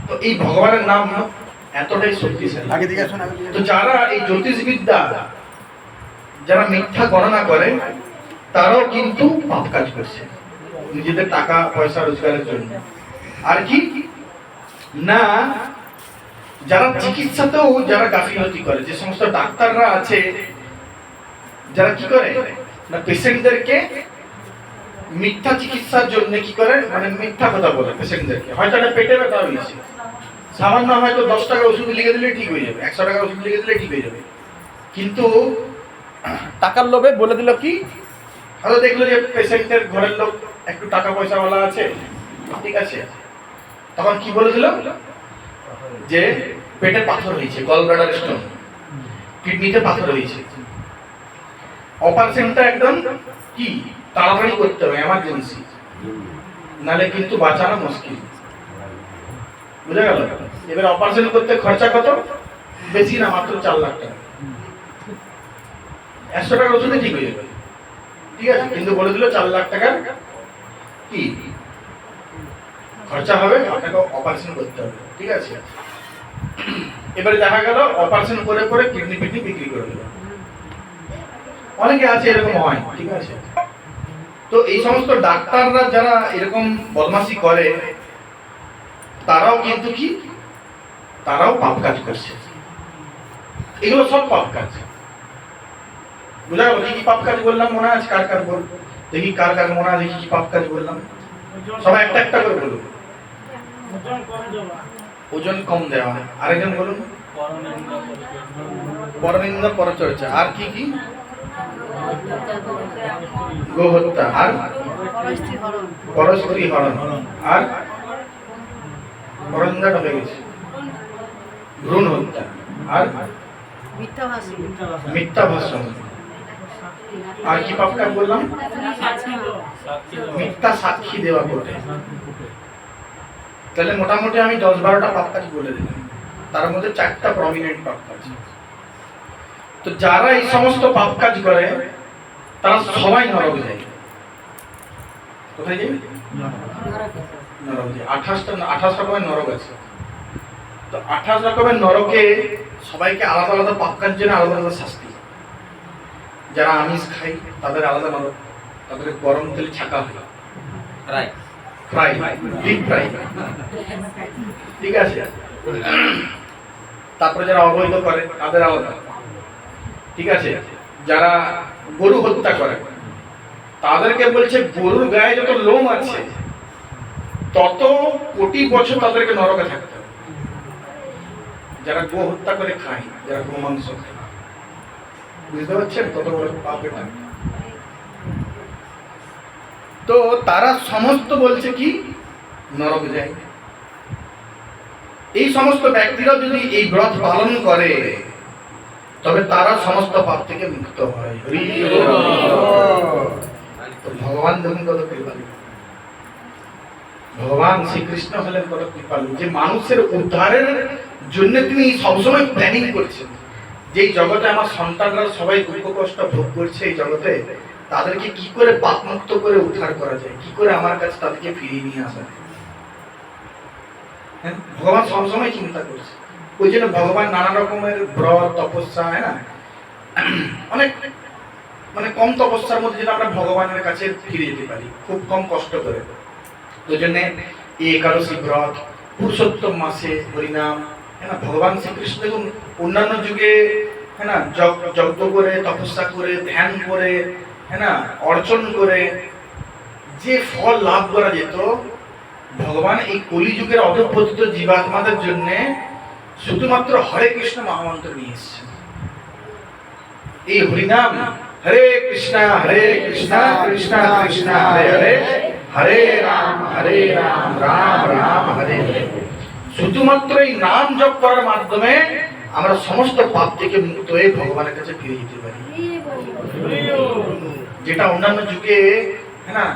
তো এই ভগবানের নাম এতটাই শক্তিশালী। তো যারা এই জ্যোতিষবিদ্যা, যারা মিথ্যা গণনা করে, তারাও কিন্তু পাপ কাজ করছে নিজেদের টাকা পয়সা রোজগারের জন্য। আর কি না, যারা চিকিৎসাতেও যারা গাফিলতি করে, যে সমস্ত ডাক্তাররা আছে যারা কি করে না পেশেন্টদেরকে মিথ্যা চিকিৎসার জন্য কি করে, মানে মিথ্যা কথা বলে পেশেন্টদেরকে, হয়তো একটা পেটে ব্যথা হয়েছে সামান্য হয়তো 10 টাকা ওষুধ লিখে দিলে ঠিক হয়ে যাবে, 100 টাকা ওষুধ লিখে দিলে ঠিক হয়ে যাবে। কিন্তু টাকার লোভে বলে দিল কি, হয়তো দেখলো যে পেশেন্টের ঘরের লোক একটু টাকা পয়সাওয়ালা আছে, ঠিক আছে, তখন কি বলে দিল যে পেটে পাথর হয়েছে, গলব্লাডার স্টোন, কিডনিতে পাথর হয়েছে, অপারেশনটা একদম কি তাড়াতাড়ি করতে হবে, এমার্জেন্সি, নালে কিন্তু বাঁচানো মুশকিল। বুঝা গেল? এবার অপারেশন করতে খরচা কত? বেশি না, মাত্র 4 লাখ টাকা। 100 টাকার ওষুধে ঠিক হয়ে যাবে, ঠিক আছে, কিন্তু বলে দিল 4 লাখ টাকার কি খরচা হবে, আপনাকে অপারেশন করতে হবে, ঠিক আছে। এবারে দেখা গেল অপারেশন করে করে কিডনি ফিডনি বিক্রি করে দিল। অনেকে আছে এরকম হয়, ঠিক আছে। তো এই সমস্ত ডাক্তাররা যারা এরকম বদমাশি করে, তারাও কিন্তু কি, তারাও পাপ কাজ করছে। এগুলো সব পাপ কাজ। বুঝা গেল? কি কি পাপ কাজ বললাম মনে আছে? কার কার বল দেখি, কার কার মনে আছে কি পাপ কাজ বললাম? সবাই একটা একটা করে বলুন। ওজন কম দেওয়া। আরেকজন বলুন। পরনিন্দা পরচর্চা। আর কি কি? গো হত্যা। আর পরস্ত্রী হরণ। আর পরনিন্দাটা হয়ে গেছে, ভ্রূণ হত্যা। আর মিথ্যা ভাষণ। আর কি পাপ কাজ বললাম? মিথ্যা সাক্ষী দেওয়া কোর্টে। তাহলে মোটামুটি আমি 10-12টা পাপ কাজ বলে দিলাম, তার মধ্যে 4টা প্রমিনেন্ট পাপ কাজ। তো যারা এই সমস্ত পাপ কাজ করে তারা সবাই নরকে যায়। কোথায় যায়? নরকে। 28 রকমের নরক আছে। তো 28 রকমের নরকে সবাইকে আলাদা আলাদা পাপ কাজের জন্য আলাদা আলাদা শাস্তি। যারা আমিষ খায় তাদের আলাদা নরক, তাদের গরম তেলে ছাকা হয়, ফ্রাই, ডিপ ফ্রাই, ঠিক আছে। তারপরে যারা অবৈধ করে তাদের আলাদা, ঠিক আছে। যারা গরু হত্যা করে তাদেরকে বলছে গরুর গায়ে যত লোম আছে তত কোটি বছর তাদেরকে নরকে থাকতে হবে। যারা গো হত্যা করে খায়, যারা গো মাংস খায়, বুঝতে পারছেন কত বড় পাপ এটা? তো তারা সমস্ত বলছে কি নরক যায়। এই সমস্ত ব্যক্তিরা যদি এই ব্রত পালন করে তবে তারা সমস্ত পাপ থেকে মুক্ত হয়। ভগবান দেখুন কত কৃপালু, ভগবান শ্রীকৃষ্ণ হলেন কত কৃপালু, যে মানুষের উদ্ধারের জন্য তিনি সবসময় প্ল্যানিং করছেন। যে জগতে আমার সন্তানরা সবাই দুঃখ কষ্ট ভোগ করছে, এই জগতে তাদেরকে কি করে পাপ মুক্ত করে উদ্ধার করা যায়, কি করে আমার কাছে তাদেরকে ফিরিয়ে নিয়ে আসা যায়, ভগবান সবসময় চিন্তা করছে। ওই জন্য ভগবান নানা রকমের ব্রত তপস্যা, হ্যাঁ না, অনেক মানে কম তপস্যার মধ্যে যেন আমরা ভগবানের কাছে ফিরে যেতে পারি, খুব কম কষ্ট করে। ওই জন্য এই একাদশী ব্রত, পুরুষোত্তম মাসে হরিনাম, হ্যাঁ না, ভগবান শ্রীকৃষ্ণ দেখুন অন্যান্য যুগে, হ্যাঁ না, যজ্ঞ করে, তপস্যা করে, ধ্যান করে, হ্যাঁ না, অর্জন করে যে ফল লাভ করা যেত, ভগবান এই কলিযুগের অধঃপতিত জীবাত্মাদের জন্য শুধুমাত্র হরে কৃষ্ণ মহামন্ত্র নিয়ে এসেছেন। এই হরিনাম, হরে কৃষ্ণ কৃষ্ণ কৃষ্ণ হরে হরে, হরে রাম রাম রাম হরে হরে। শুধুমাত্র এই নাম জপ করার মাধ্যমে আমরা সমস্ত পাপ থেকে মুক্ত হয়ে ভগবানের কাছে ফিরে যেতে পারি। যেটা অন্যান্য যুগে, হ্যাঁ না,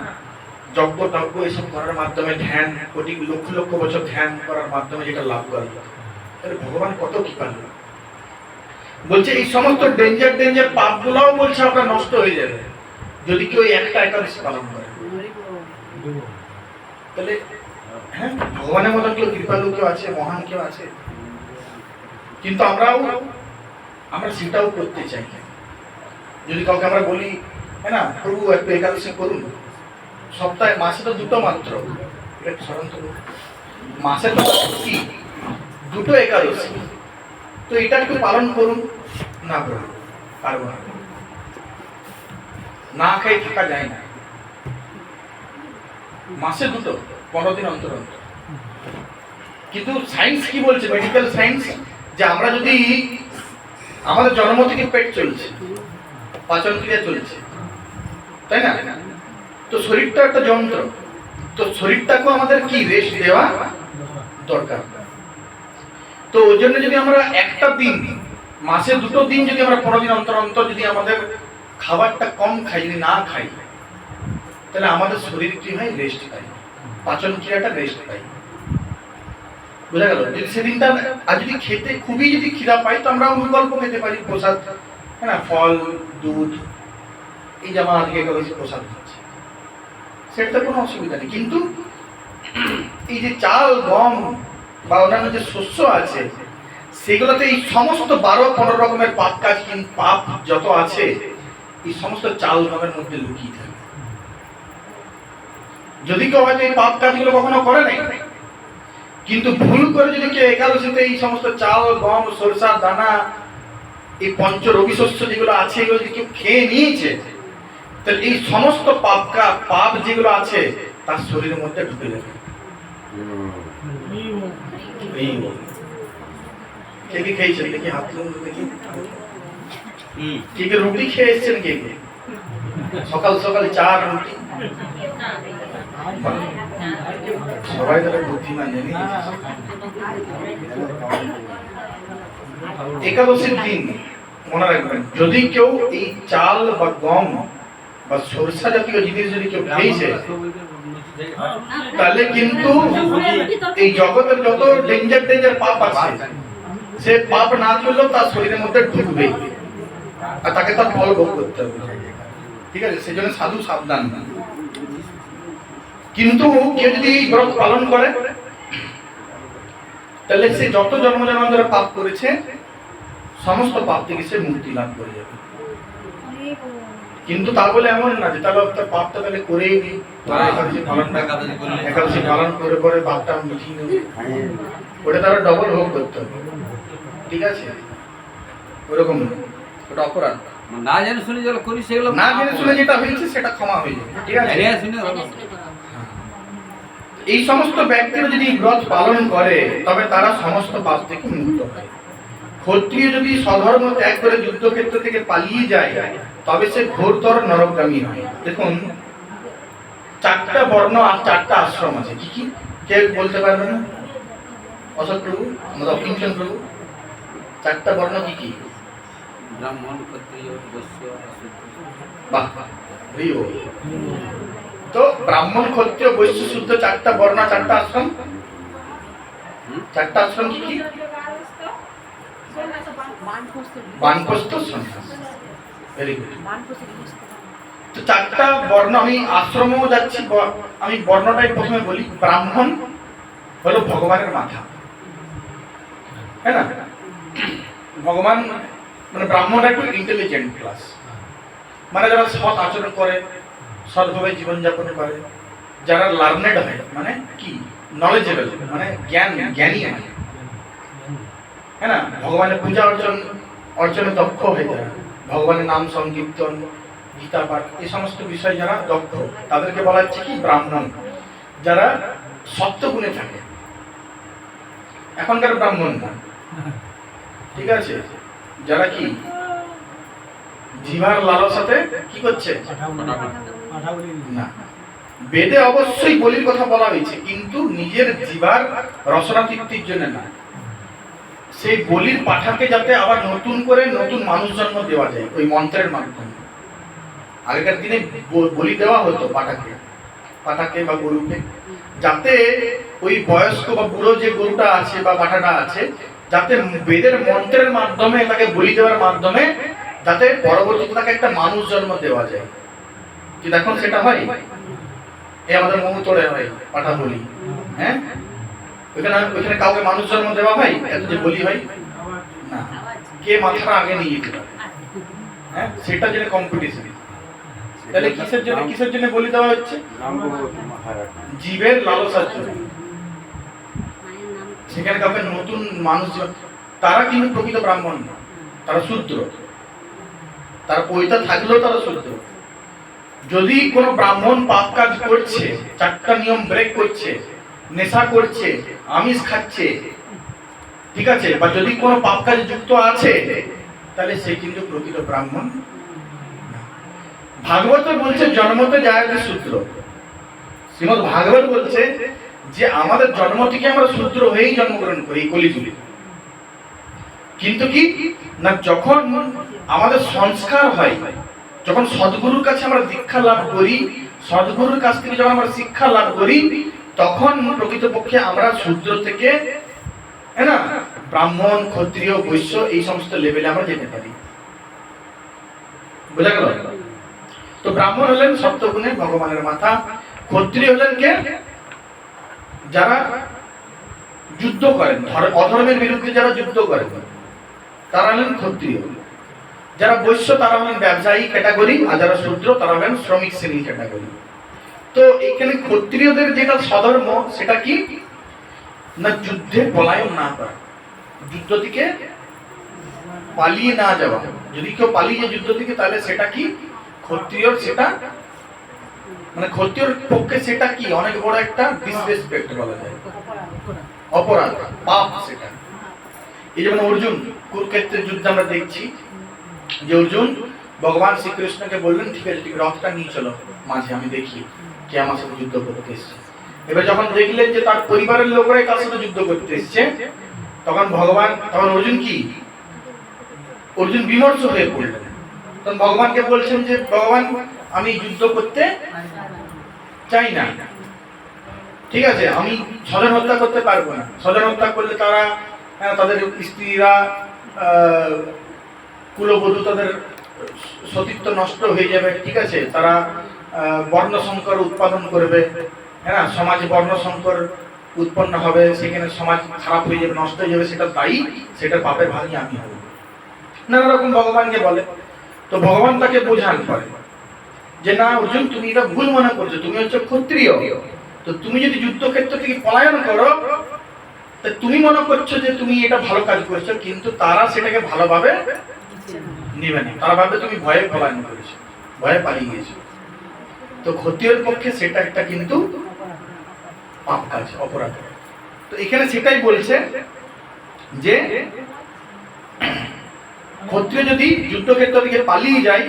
যজ্ঞ টজ্ঞ এসব করার মাধ্যমে, ধ্যান কোটি লক্ষ লক্ষ বছর ধ্যান করার মাধ্যমে যেটা লাভ করা যায়, তাহলে ভগবান কত কৃপালু। বলছে এই সমস্ত ডেঞ্জার পাপগুলোও বলছে আপনার নষ্ট হয়ে যাবে যদি কেউ একটা একাদশী পালন করে। তাহলে হ্যাঁ, ভগবানের মতো কেউ কৃপালু কেউ আছে, মহান কেউ আছে? কিন্তু আমরা সেটাও করতে চাই। যদি কাউকে আমরা বলি, হ্যাঁ না, প্রভু একটু একাদশী করুন, সপ্তাহে, মাসে তো 2টো মাত্র, এটা স্মরণ করুন, মাসে তো কি 2টো একাদশী, তো এটা একটু পালন করুন। না করুন, পারবো না, না খেয়ে থাকা যায় না। মাসে 2টো, 15 দিন অন্তর অন্তর। কিন্তু সায়েন্স কি বলছে, মেডিকেল সায়েন্স, যে আমরা যদি আমাদের জন্ম থেকে পেট চলছে, পাচন ক্রিয়া চলছে, তাই না? তো শরীরটা একটা যন্ত্র, তো শরীরটাকেও আমাদের কি রেস্ট দেওয়া দরকার। তো ওই জন্য যদি আমরা একটা দিন, মাসে 2টো দিন যদি আমরা 15 দিন অন্তর অন্তর যদি আমাদের খাবারটা কম খাই, যদি না খাই, তাহলে আমাদের শরীর কি হয়, রেস্ট পায়, পাচন ক্রিয়াটা রেস্ট পায়। বোঝা গেল? যদি সেদিনটা আর যদি খেতে খুবই যদি খিদা পাই, তো আমরা বিকল্প খেতে পারি, প্রসাদ, হ্যাঁ না, ফল, দুধ, এই যেমন আজকে একাদশী প্রসাদ হচ্ছে, সেটা কোনো অসুবিধা নেই। কিন্তু এই যে চাল, গম বা অন্যান্য যে শস্য আছে, সেগুলোতে এই সমস্ত 12-15 রকমের পাপ কাজ, পাপ যত আছে, এই সমস্ত চাল গমের মধ্যে লুকিয়ে থাকে। যদি কেউ হয়তো এই পাপ কাজগুলো কখনো করে নাই, কিন্তু ভুল করে যদি কেউ একাদশীতে এই সমস্ত চাল, গম, সরষা দানা, এই পঞ্চ রবি শস্য যেগুলো আছে, এগুলো যদি কেউ খেয়ে নিয়েছে, তাহলে এই সমস্ত পাপ যেগুলো আছে তার শরীরের মধ্যে ঢুকে যাবে। কে কে খেয়েছেন দেখি, হাত তুলুন দেখি। কে কে রুটি খেয়ে এসছেন? কে কে সকাল সকাল চা রুটি? সবাই তারা বুদ্ধিমান, জানি। একাদশীর দিন মনে রাখবেন, যদি কেউ এই চাল বা গম বা সরষা জাতীয় জিনিস যদি কেউ খেয়েছে, তাহলে কিন্তু এই জগতের যত ডেঞ্জার পাপ আছে, সে পাপ না করলেও তার শরীরের মধ্যে ঢুকবে, আর তাকে তার ফল ভোগ করতে হবে। ঠিক আছে? সেজন্য সাধু সাবধান। কিন্তু কেউ যদি এই ব্রত পালন করে, তাহলে সে যত জন্ম জন্মান্তরে পাপ করেছে, সমস্ত পাপ থেকে সে মুক্তি লাভ করে যাবে। কিন্তু তা বলে এমন না যে তাহলে তার পাপটা তাহলে করেই দিই, একাদশী পালন করে পরে পাপটা মিটিয়ে নেবে, ওটা তারা ডবল ভোগ করতে হবে। ঠিক আছে? ওরকম ওটা অপরাধ। না জেনে শুনে যেগুলো করি সেগুলো, না জেনে শুনে যেটা হয়েছে সেটা ক্ষমা হয়ে যাবে। ঠিক আছে? এই সমস্ত ব্যক্তিরা যদি ব্রত পালন করে, তবে তারা সমস্ত পাপ থেকে মুক্ত হয়। ক্ষত্রিয় যদি স্বধর্ম ত্যাগ করে যুদ্ধক্ষেত্র থেকে পালিয়ে যায়, তবে সে ঘোরতর নরকগামী হয়। দেখুন, 4টা বর্ণ আর 4টা আশ্রম আছে। কি কি কে বলতে পারবে না? অশোক প্রভু, আমাদের অকিঞ্চন প্রভু, 4টা বর্ণ কি কি? ব্রাহ্মণ, ক্ষত্রিয়, বৈশ্য, বাহ, তো ব্রাহ্মণ, ক্ষত্রিয়, বৈশ্য, শুদ্ধ, 4টা বর্ণ, 4টা আশ্রম। 4টা আশ্রম কি কি? বানপ্রস্থ, সন্ন্যাস। Very good. তো 4টা বর্ণ, আমি আশ্রমও যাচ্ছি, আমি বর্ণটাই প্রথমে বলি। ব্রাহ্মণ হলো ভগবানের মাথা, হ্যাঁ না? ভগবান মানে ব্রাহ্মণরা একটু ইন্টেলিজেন্ট ক্লাস, মানে যারা সৎ আচরণ করে, সৎভাবে জীবনযাপন করে, যারা লার্নেড হয়, মানে কি নলেজেবল, মানে জ্ঞানী হয়, হ্যাঁ না? ভগবানের পূজা অর্চনে দক্ষ হয়ে যায়, ভগবানের নাম সংকীর্তন, গীতা পাঠ, এই সমস্ত বিষয় যারা দক্ষ, তাদেরকে বলা হচ্ছে কি ব্রাহ্মণ। যারা সত্যগুণে থাকে, এখনকার ব্রাহ্মণ না, ঠিক আছে? যারা কি জিভার লালসাতে কি করছে না, বেদে অবশ্যই বলির কথা বলা হয়েছে, কিন্তু নিজের জিভার রসনা তৃপ্তির জন্য না, সেই বলির পাঠাকে যাতে আবার নতুন করে নতুন মানুষ জন্ম দেওয়া যায় ওই মন্ত্রের মাধ্যমে। আগেকার দিনে বলি দেওয়া হতো পাঠাকে বা গরুকে, যাতে ওই বয়স্ক বা বুড়ো যে গরুটা আছে বা পাঠাটা আছে, যাতে বেদের মন্ত্রের মাধ্যমে, তাকে বলি দেওয়ার মাধ্যমে, যাতে পরবর্তীতে তাকে একটা মানুষ জন্ম দেওয়া যায়। কি দেখুন সেটা হয়, এই আমাদের মহু তোড়ে হয় পাঠা বলি, হ্যাঁ? ওইখানে কাউকে মানুষ জন্ম দেওয়া হয়, এত যে বলি হয় না, কে মাথাটা আগে নিয়ে যেতে পারে, হ্যাঁ? সেটা জন্য কম্পিটিশন। তাহলে কিসের জন্য বলি দেওয়া হচ্ছে? জীবের লালসার জন্য। সেখানে কাউকে নতুন মানুষ, তারা কিন্তু প্রকৃত ব্রাহ্মণ না, তারা শূদ্র, তারা পৈতা থাকলেও তারা শূদ্র। যদি কোনো ব্রাহ্মণ পাপ কাজ করছে, 4টা নিয়ম ব্রেক করছে, নেশা করছে, আমিষ খাচ্ছে, ঠিক আছে, বা যদি কোনো পাপ কাজে যুক্ত আছে, তাহলে সে কিন্তু প্রকৃত ব্রাহ্মণ না। ভাগবত বলছে জন্মতে জায়তে শূদ্র। শ্রীমদ ভাগবত বলছে যে আমাদের জন্ম থেকে আমরা শূদ্র হয়েই জন্মগ্রহণ করি এই কলিযুগে। কিন্তু কি না, যখন আমাদের সংস্কার হয়, যখন সদ্গুরুর কাছে আমরা দীক্ষা লাভ করি, সদ্গুরুর কাছ থেকে যখন আমরা শিক্ষা লাভ করি, তখন প্রকৃতপক্ষে আমরা শূদ্র থেকে না ব্রাহ্মণ, ক্ষত্রিয়, বৈশ্য এই সমস্ত লেভেলে আমরা যেতে পারি। বোঝা গেল? তো ব্রাহ্মণ হলেন সপ্তগুণে ভগবানের মাথা, ক্ষত্রিয় হলেন কে? যারা যুদ্ধ করেন, অধর্মের বিরুদ্ধে যারা যুদ্ধ করেন তারা হলেন ক্ষত্রিয়। যারা বৈশ্য তারা হলেন ব্যবসায়ী ক্যাটাগরি, আর যারা শূদ্র তারা হলেন শ্রমিক শ্রেণীর ক্যাটাগরি। তো এখানে ক্ষত্রিয়দের যেটা স্বধর্ম সেটা কি না, যুদ্ধে পলায়ন না করা, যুদ্ধ থেকে পালিয়ে না যাওয়া। যদি কেউ পালিয়ে যায় যুদ্ধ থেকে, তাহলে সেটা কি ক্ষত্রিয়র, সেটা মানে ক্ষত্রিয়র পক্ষে সেটা কি অনেক বড় একটা ডিসরেসপেক্ট বলা যায়, অপরাধ, পাপ সেটা। এই যেমন অর্জুন কুরুক্ষেত্রের যুদ্ধে আমরা দেখছি যে অর্জুন ভগবান শ্রীকৃষ্ণকে বললেন ঠিক আছে ঠিক রথটা নিয়ে চলো মাঝে, আমি দেখি কে আমার সাথে যুদ্ধ করতে এসছে। এবার যখন দেখলেন যে তার পরিবারের লোকরাই তার সাথে যুদ্ধ করতে এসছে, তখন অর্জুন বিমর্ষ হয়ে পড়লেন। তখন ভগবানকে বলছেন যে ভগবান আমি যুদ্ধ করতে চাই না, ঠিক আছে, আমি স্বজন হত্যা করতে পারবো না। স্বজন হত্যা করলে তারা তাদের স্ত্রীরা কুলবধূ তাদের সতীত্ব নষ্ট হয়ে যাবে, ঠিক আছে, তারা বর্ণ সংকর উৎপাদন করবে, হ্যাঁ, সমাজে বর্ণ সংকর উৎপন্ন হবে, সেখানে সমাজ খারাপ হয়ে যাবে, নষ্ট হয়ে যাবে, সেটা দায়ী, সেটা পাপের ভাগী আমি হব। নানা রকম ভগবানকে বলে। তো ভগবান তাকে বোঝান পরে যে না অর্জুন, তুমি এটা ভুল মনে করছো, তুমি হচ্ছে ক্ষত্রিয়, তো তুমি যদি যুদ্ধক্ষেত্র থেকে পলায়ন করো, তুমি মনে করছো যে তুমি এটা ভালো কাজ করছো, কিন্তু তারা সেটাকে ভালোভাবে নেবে না, তারা ভাববে তুমি ভয়ে পলায়ন করেছো, ভয়ে পালিয়ে গেছো। তো ক্ষত্রিয়ের পক্ষে সেটা একটা কিন্তু পাপ কাজ, অপরাধ। তো এখানে সেটাই বলছে যে ক্ষত্রিয় যদি যুদ্ধক্ষেত্র থেকে পালিয়ে যায়,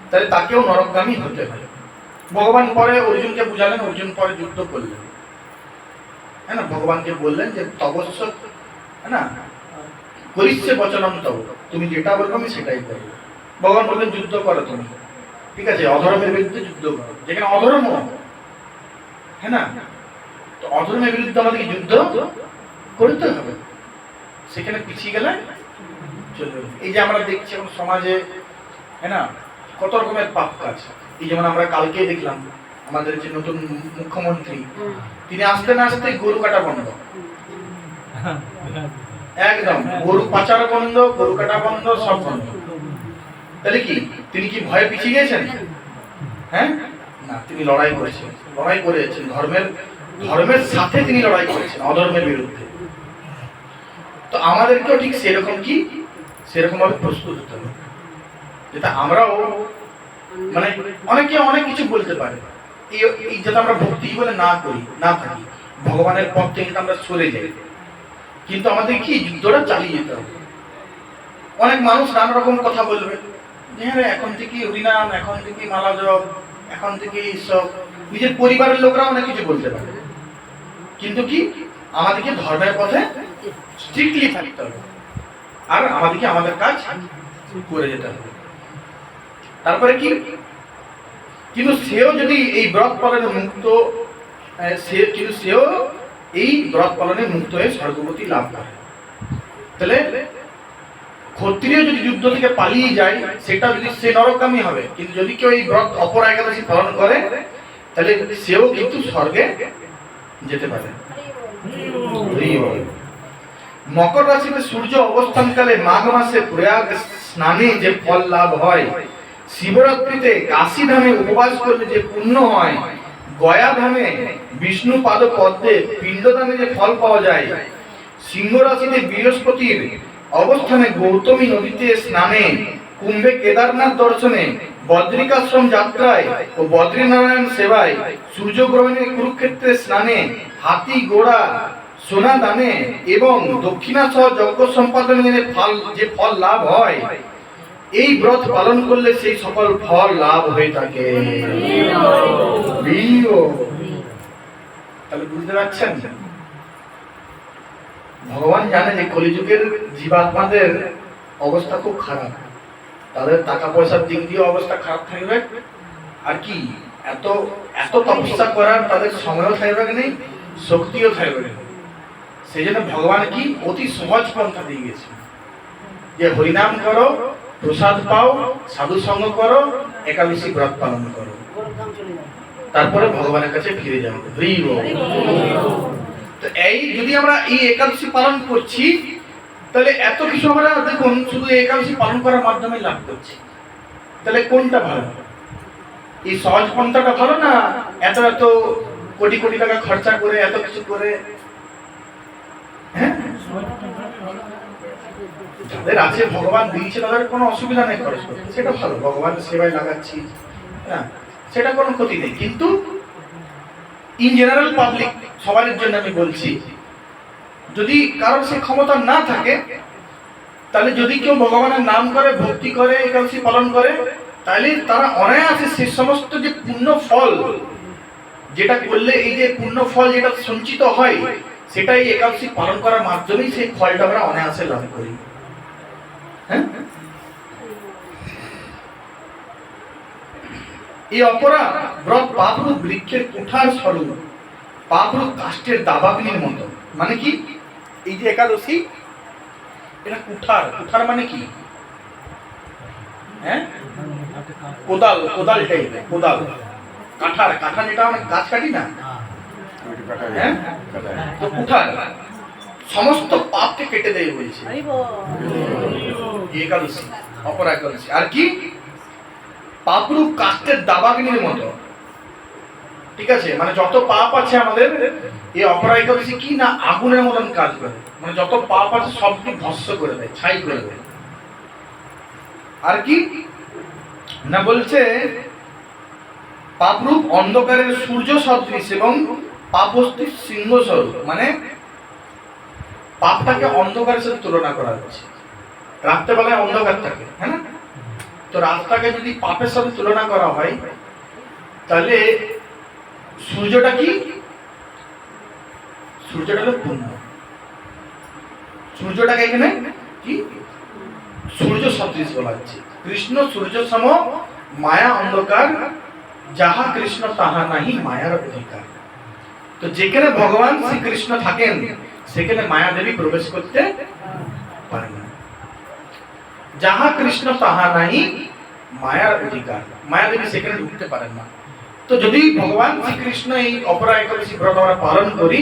তাহলে তাকেও নরকগামী হতে হয়। ভগবান পরে অর্জুনকে বুঝালেন, অর্জুন পরে যুদ্ধ করলেন, হ্যাঁ না, ভগবানকে বললেন যে তবস্য, হ্যাঁ না, করিষ্যে বচনম তব, তুমি যেটা বলবো আমি সেটাই করবো। ভগবান বললেন যুদ্ধ করো তুমি, ঠিক আছে, অধর্মের বিরুদ্ধে যুদ্ধ করো, যেখানে অধর্ম, হ্যাঁ না, তো অধর্মের বিরুদ্ধে আমাদেরকে যুদ্ধ করতে হবে, সেখানে পিছিয়ে গেলে চলবে। এই যে আমরা দেখছি এখন সমাজে, হ্যাঁ না, কত রকমের পাপ কাজ। এই যেমন আমরা কালকে দেখলাম আমাদের যে নতুন মুখ্যমন্ত্রী, তিনি আসতে না আসতে গরু কাটা বন্ধ, একদম গরু পাচার বন্ধ, গরু কাটা বন্ধ, সব বন্ধ। তাহলে কি তিনি কি ভয়ে পিছিয়ে গেছেন? হ্যাঁ না, তিনি লড়াই করেছেন, লড়াই করেছেন, ধর্মের সাথে তিনি লড়াই করেছেন, অধর্মের বিরুদ্ধে। তো আমাদেরকেও ঠিক সেরকম ভাবে প্রস্তুত হতে হবে, যেটা আমরাও মানে অনেকে অনেক কিছু বলতে পারে, এই যাতে আমরা ভক্তি বলে না থাকি, ভগবানের পথ থেকে আমরা সরে যাই, কিন্তু আমাদের কি যুদ্ধটা চালিয়ে যেতে হবে। অনেক মানুষ নানা রকম কথা বলবে, হ্যাঁ এখন থেকে হরিনাম, এখন থেকে মালা জপ, এখন থেকে এইসব, নিজের পরিবারের লোকরা অনেক কিছু বলতে পারে, কিন্তু কি আমাদেরকে ধর্মের পথে স্ট্রিক্টলি থাকতে হবে, আর আমাদেরকে আমাদের কাজ করে যেতে হবে। তারপরে কি, কিন্তু সেও যদি এই ব্রত পালনে মুক্ত, সেও এই ব্রত পালনে মুক্ত হয়ে স্বর্গগতি লাভ করে। তাহলে ক্ষত্রিয় যদি যুদ্ধ থেকে পালিয়ে যায়, সেটা যদি সে নরকগামী হবে, কিন্তু যদি কেউ এই ব্রত অপর একাদশী পালন করে, তাহলে সেও কিন্তু স্বর্গে যেতে পারে। মকর রাশিতে সূর্য অবস্থানকালে মাঘ মাসে প্রয়াগ স্নানে যে ফল লাভ হয়, শিবরাত্রিতে কাশী ধামে উপবাস করলে যে পুণ্য হয়, গয়া ধামে বিষ্ণু পাদ পদ্মে পিণ্ডদানে যে ফল পাওয়া যায়, সিংহ রাশিতে বৃহস্পতির অবস্থানে গৌতমী নদীতে স্নানে, কুম্ভে কেদারনাথ দর্শনে, বদ্রিকাশ্রম যাত্রায় ও বদ্রীনারায়ণ সেবায়, সূর্যগ্রহণে কুরুক্ষেত্রে স্নানে, হাতি ঘোড়া সোনা দানে এবং দক্ষিণা সহ যজ্ঞ সম্পাদনের যে ফল লাভ হয়, এই ব্রত পালন করলে সেই সকল ফল লাভ হয়ে থাকে। তাহলে বুঝতে পারছেন, ভগবান জানে যে কলিযুগের জীবাত্মাদের অবস্থা খুব খারাপ, তাদের টাকা পয়সার দিক দিয়ে অবস্থা খারাপ থাকবে, আর কি এত এত তপস্যা করার তাদের সময়ও থাকবে নেই, শক্তিও থাকবে না। সেই জন্য ভগবান কি অতি সহজ পন্থা দিয়ে গেছে যে হরিনাম করো, প্রসাদ পাও, সাধু সঙ্গ করো, একাদশী ব্রত পালন করো, তারপরে ভগবানের কাছে ফিরে যাও। তো এই যদি আমরা এই একাদশী পালন করছি, তাহলে এত কিছু আমরা দেখুন শুধু একাদশী পালন করার মাধ্যমে লাভ করছি, তাহলে কোনটা ভালো? এই সহজ পন্থাটা ভালো না এত এত কোটি কোটি টাকা খরচা করে এত কিছু করে? হ্যাঁ, যাদের আছে ভগবান দিয়েছে তাদের কোনো অসুবিধা নেই খরচ করতে, সেটা ভালো, ভগবানের সেবায় লাগাচ্ছি, হ্যাঁ সেটা কোনো ক্ষতি নেই। কিন্তু ইন জেনারেল পাবলিক সবার জন্য আমি বলছি, যদি কারোর সে ক্ষমতা না থাকে, তাহলে যদি কেউ ভগবানের নাম করে, ভক্তি করে, একাদশী পালন করে, তাহলে তারা অনায়াসে সে সমস্ত যে পুণ্য ফল যেটা করলে এই যে পুণ্য ফল যেটা সঞ্চিত হয়, সেটা এই একাদশী পালন করার মাধ্যমেই সেই ফলটা আমরা অনায়াসে লাভ করি। হ্যাঁ, এই অপরা ব্রত পাপরূপ বৃক্ষের কুঠার স্বরূপ, পাপরূপ কাষ্ঠের দাবাগ্নির মতো। মানে কি, এই যে একাদশী এটা কুঠার, কুঠার মানে কি? হ্যাঁ, কোদাল, কোদাল টাইপের কোদাল, কাঠার, কাঠা যেটা আমরা গাছ কাটি না, হ্যাঁ তো কুঠার সমস্ত পাপকে কেটে দেয় বলছে একাদশী, অপরা একাদশী। আর কি, পাপরূপ কাষ্ঠের দাবাগ্নির মতো, ঠিক আছে, মানে যত পাপ আছে আমাদের এই অপরা একাদশী কি না আগুনের মতন কাজ করে, মানে যত পাপ আছে সবকে ভস্ম করে দেয়, ছাই করে দেয়। আর কি না বলছে, পাপরূপ অন্ধকারের সূর্য সদৃশ এবং পাপস্থির সিংহ স্বরূপ, মানে পাপটাকে অন্ধকারের সাথে তুলনা করা হচ্ছে। রাত্রেবেলায় অন্ধকার থাকে, হ্যাঁ না, তো রাতটাকে যদি পাপের সাথে তুলনা করা হয়, তাহলে সূর্যটা কি, সূর্যটা হলো পুণ্য, সূর্যটাকে এখানে কি সূর্য সদৃশ বলা হচ্ছে। কৃষ্ণ সূর্য সম, মায়া অন্ধকার, যাহা কৃষ্ণ তাহা নাহি মায়ার অধিকার। তো যেখানে ভগবান শ্রীকৃষ্ণ থাকেন সেখানে মায়া দেবী প্রবেশ করতে পারে না। যাহা কৃষ্ণ তাহা নাহি মায়ার অধিকার, মায়া দেবী সেখানে ঢুকতে পারেন না। তো যদি ভগবান শ্রীকৃষ্ণ এই অপরা একাদশী ব্রত আমরা পালন করি,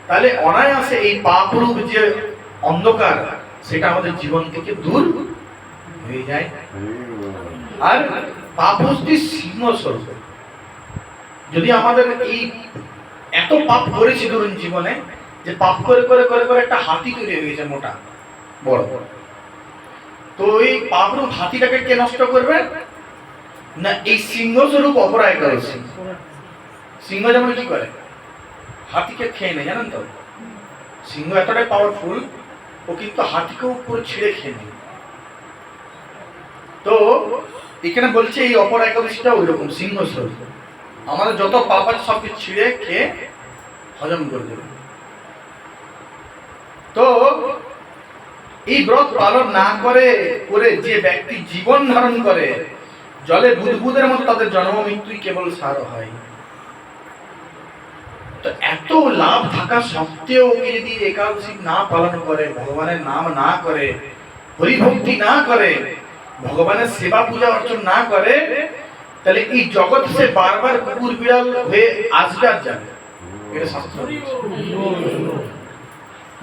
তাহলে অনায়াসে এই পাপরূপ যে অন্ধকার সেটা আমাদের জীবন থেকে দূর হয়ে যায়। আর পাপস্থির সিংহ স্বরূপ, যদি আমাদের এই এত পাপ করেছি ধরুন জীবনে, যে পাপ করে করে করে করে একটা হাতি তৈরি হয়ে গেছে মোটা বড়, তো এই পাপরূপ হাতিটাকে কে নষ্ট করবে না? এই সিংহ স্বরূপ অপরা একাদশী। সিংহ যেমন কি করে, হাতিকে খেয়ে নেয়, জানেন তো, সিংহ এতটাই পাওয়ারফুল, ও কিন্তু হাতিকে উপর ছিঁড়ে খেয়ে নেয়। তো এখানে বলছে এই অপরা একাদশীটা ওই রকম সিংহ স্বরূপ, আমাদের যত পাপ আছে সবকে ছিঁড়ে খেয়ে হজম করে দেবে। তো এই ব্রত পালন না করে করে যে ব্যক্তি জীবন ধারণ করে, জলে বুদবুদের মতো তাদের জন্ম মৃত্যুই কেবল সার হয়। তো এত লাভ থাকা সত্ত্বেও যদি একাদশী না পালন করে, ভগবানের নাম না করে, হরিভক্তি না করে, ভগবানের সেবা পূজা অর্চন না করে, তাহলে এই জগৎ সে বারবার কুকুর বিড়াল হয়ে আসবে আর যাবে। এটা শাস্ত্র,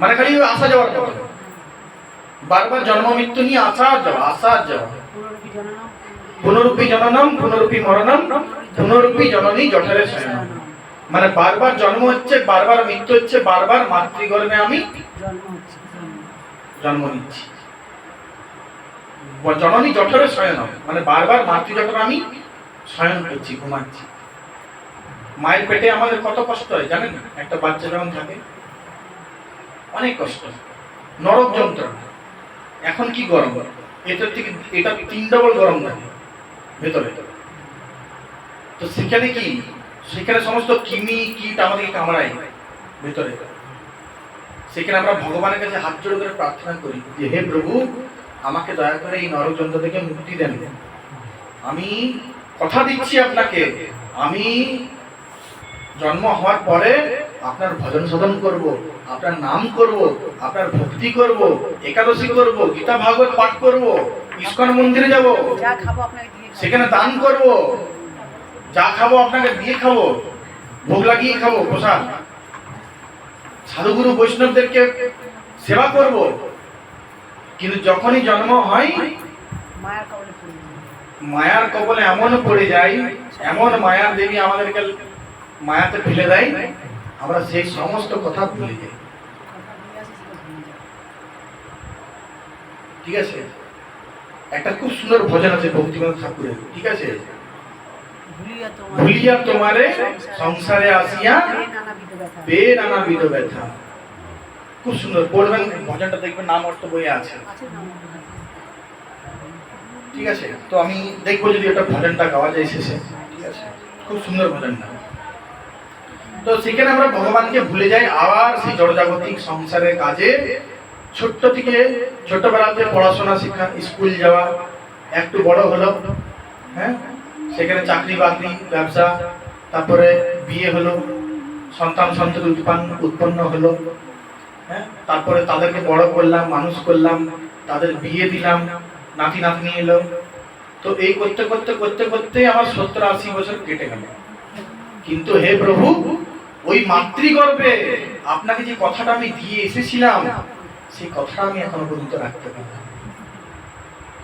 মানে খালি আসা যাওয়ার কথা, বারবার জন্ম মৃত্যু নিয়ে আসা আর যাওয়া, আসা আর যাওয়া। পুনরূপী জননম পুনরূপী মরণম পুনরূপী জননী জঠরে শয়নম, মানে বারবার জন্ম হচ্ছে, বারবার মৃত্যু হচ্ছে, বারবার মাতৃগর্ভে আমি জন্ম নিচ্ছি। জননী জঠরে শয়নম, মানে বারবার মাতৃ জঠরে আমি শয়ন করছি, ঘুমাচ্ছি। মায়ের পেটে আমাদের কত কষ্ট হয় জানেন? একটা বাচ্চা যখন থাকে অনেক কষ্ট, নরক যন্ত্রণা। এখন কি গরম, এটা থেকে এটা 3 ডবল গরম থাকে ভেতরে। তো সেখানে কি, সেখানে সমস্ত কৃমি কীট আমাদেরকে কামড়ায় ভেতরে। সেখানে আমরা ভগবানের কাছে হাত জোড় করে প্রার্থনা করি যে হে প্রভু, আমাকে দয়া করে এই নরক যন্ত্র থেকে মুক্তি দেন। আমি কথা দিচ্ছি আপনাকে, আমি জন্ম হওয়ার পরে আপনার ভজন সাধন করব, আপনার নাম করব, আপনার ভক্তি করব, একাদশী করব, গীতা ভাগবত পাঠ করব, ইস্কন মন্দিরে যাব, যা খাবো আপনাকে দিয়ে খাবো। সেখানে দান করব, যা খাবো আপনাকে দিয়ে খাবো, ভোগ লাগিয়ে খাবো প্রসাদ, সাধুগুরু বৈষ্ণবদেরকে সেবা করব। কিন্তু যখনই জন্ম হয় মায়ের কবলে পড়ে যাই। মায়ার কবলে এমন পড়ে যাই, এমন মায়ার দেবী আমাদেরকে মায়াতে ফেলে দেয়, আমরা সেই সমস্ত কথা ভুলে যাই। কথা ভুলে আসি, সেটা ভুলে যাই। ঠিক আছে? একটা খুব সুন্দর ভজন আছে ভক্তিনাথ ঠাকুরের, ঠিক আছে? ভুলিয়া তোমার ভুলিয়া তোমারে সংসারে আসিয়া নানাবিধ ব্যথা। বেনানাবিধ ব্যথা। খুব সুন্দর, পড়বেন ভজনটা, দেখবেন নাম অর্থ বইয়ে আছে, আছে না? ঠিক আছে? তো আমি দেখবো যদি এটা ভজনটা গাওয়া যায় শেষে, ঠিক আছে? খুব সুন্দর ভজনটা। তো সেখানে আমরা ভগবানকে ভুলে যাই, আবার সেই জড়জাগতিক সংসারের কাজে। ছোট্ট থেকে ছোটবেলাতে পড়াশোনা শিক্ষা, স্কুল যাওয়া, একটু বড় হলো, হ্যাঁ, সেখানে চাকরি বাকরি ব্যবসা, তারপরে বিয়ে হলো, সন্তান সন্ততি উৎপন্ন হলো, হ্যাঁ, তারপরে তাদেরকে বড় করলাম, মানুষ করলাম, তাদের বিয়ে দিলাম, নাতি নাতনি এলো। তো এই করতে করতে করতে করতে আমার 70-80 বছর কেটে গেল। কিন্তু হে প্রভু, ওই মাতৃগর্ভে আপনাকে যে কথাটা আমি দিয়ে এসেছিলাম, সেই কথাটা আমি এখনো পর্যন্ত রাখতে পারি।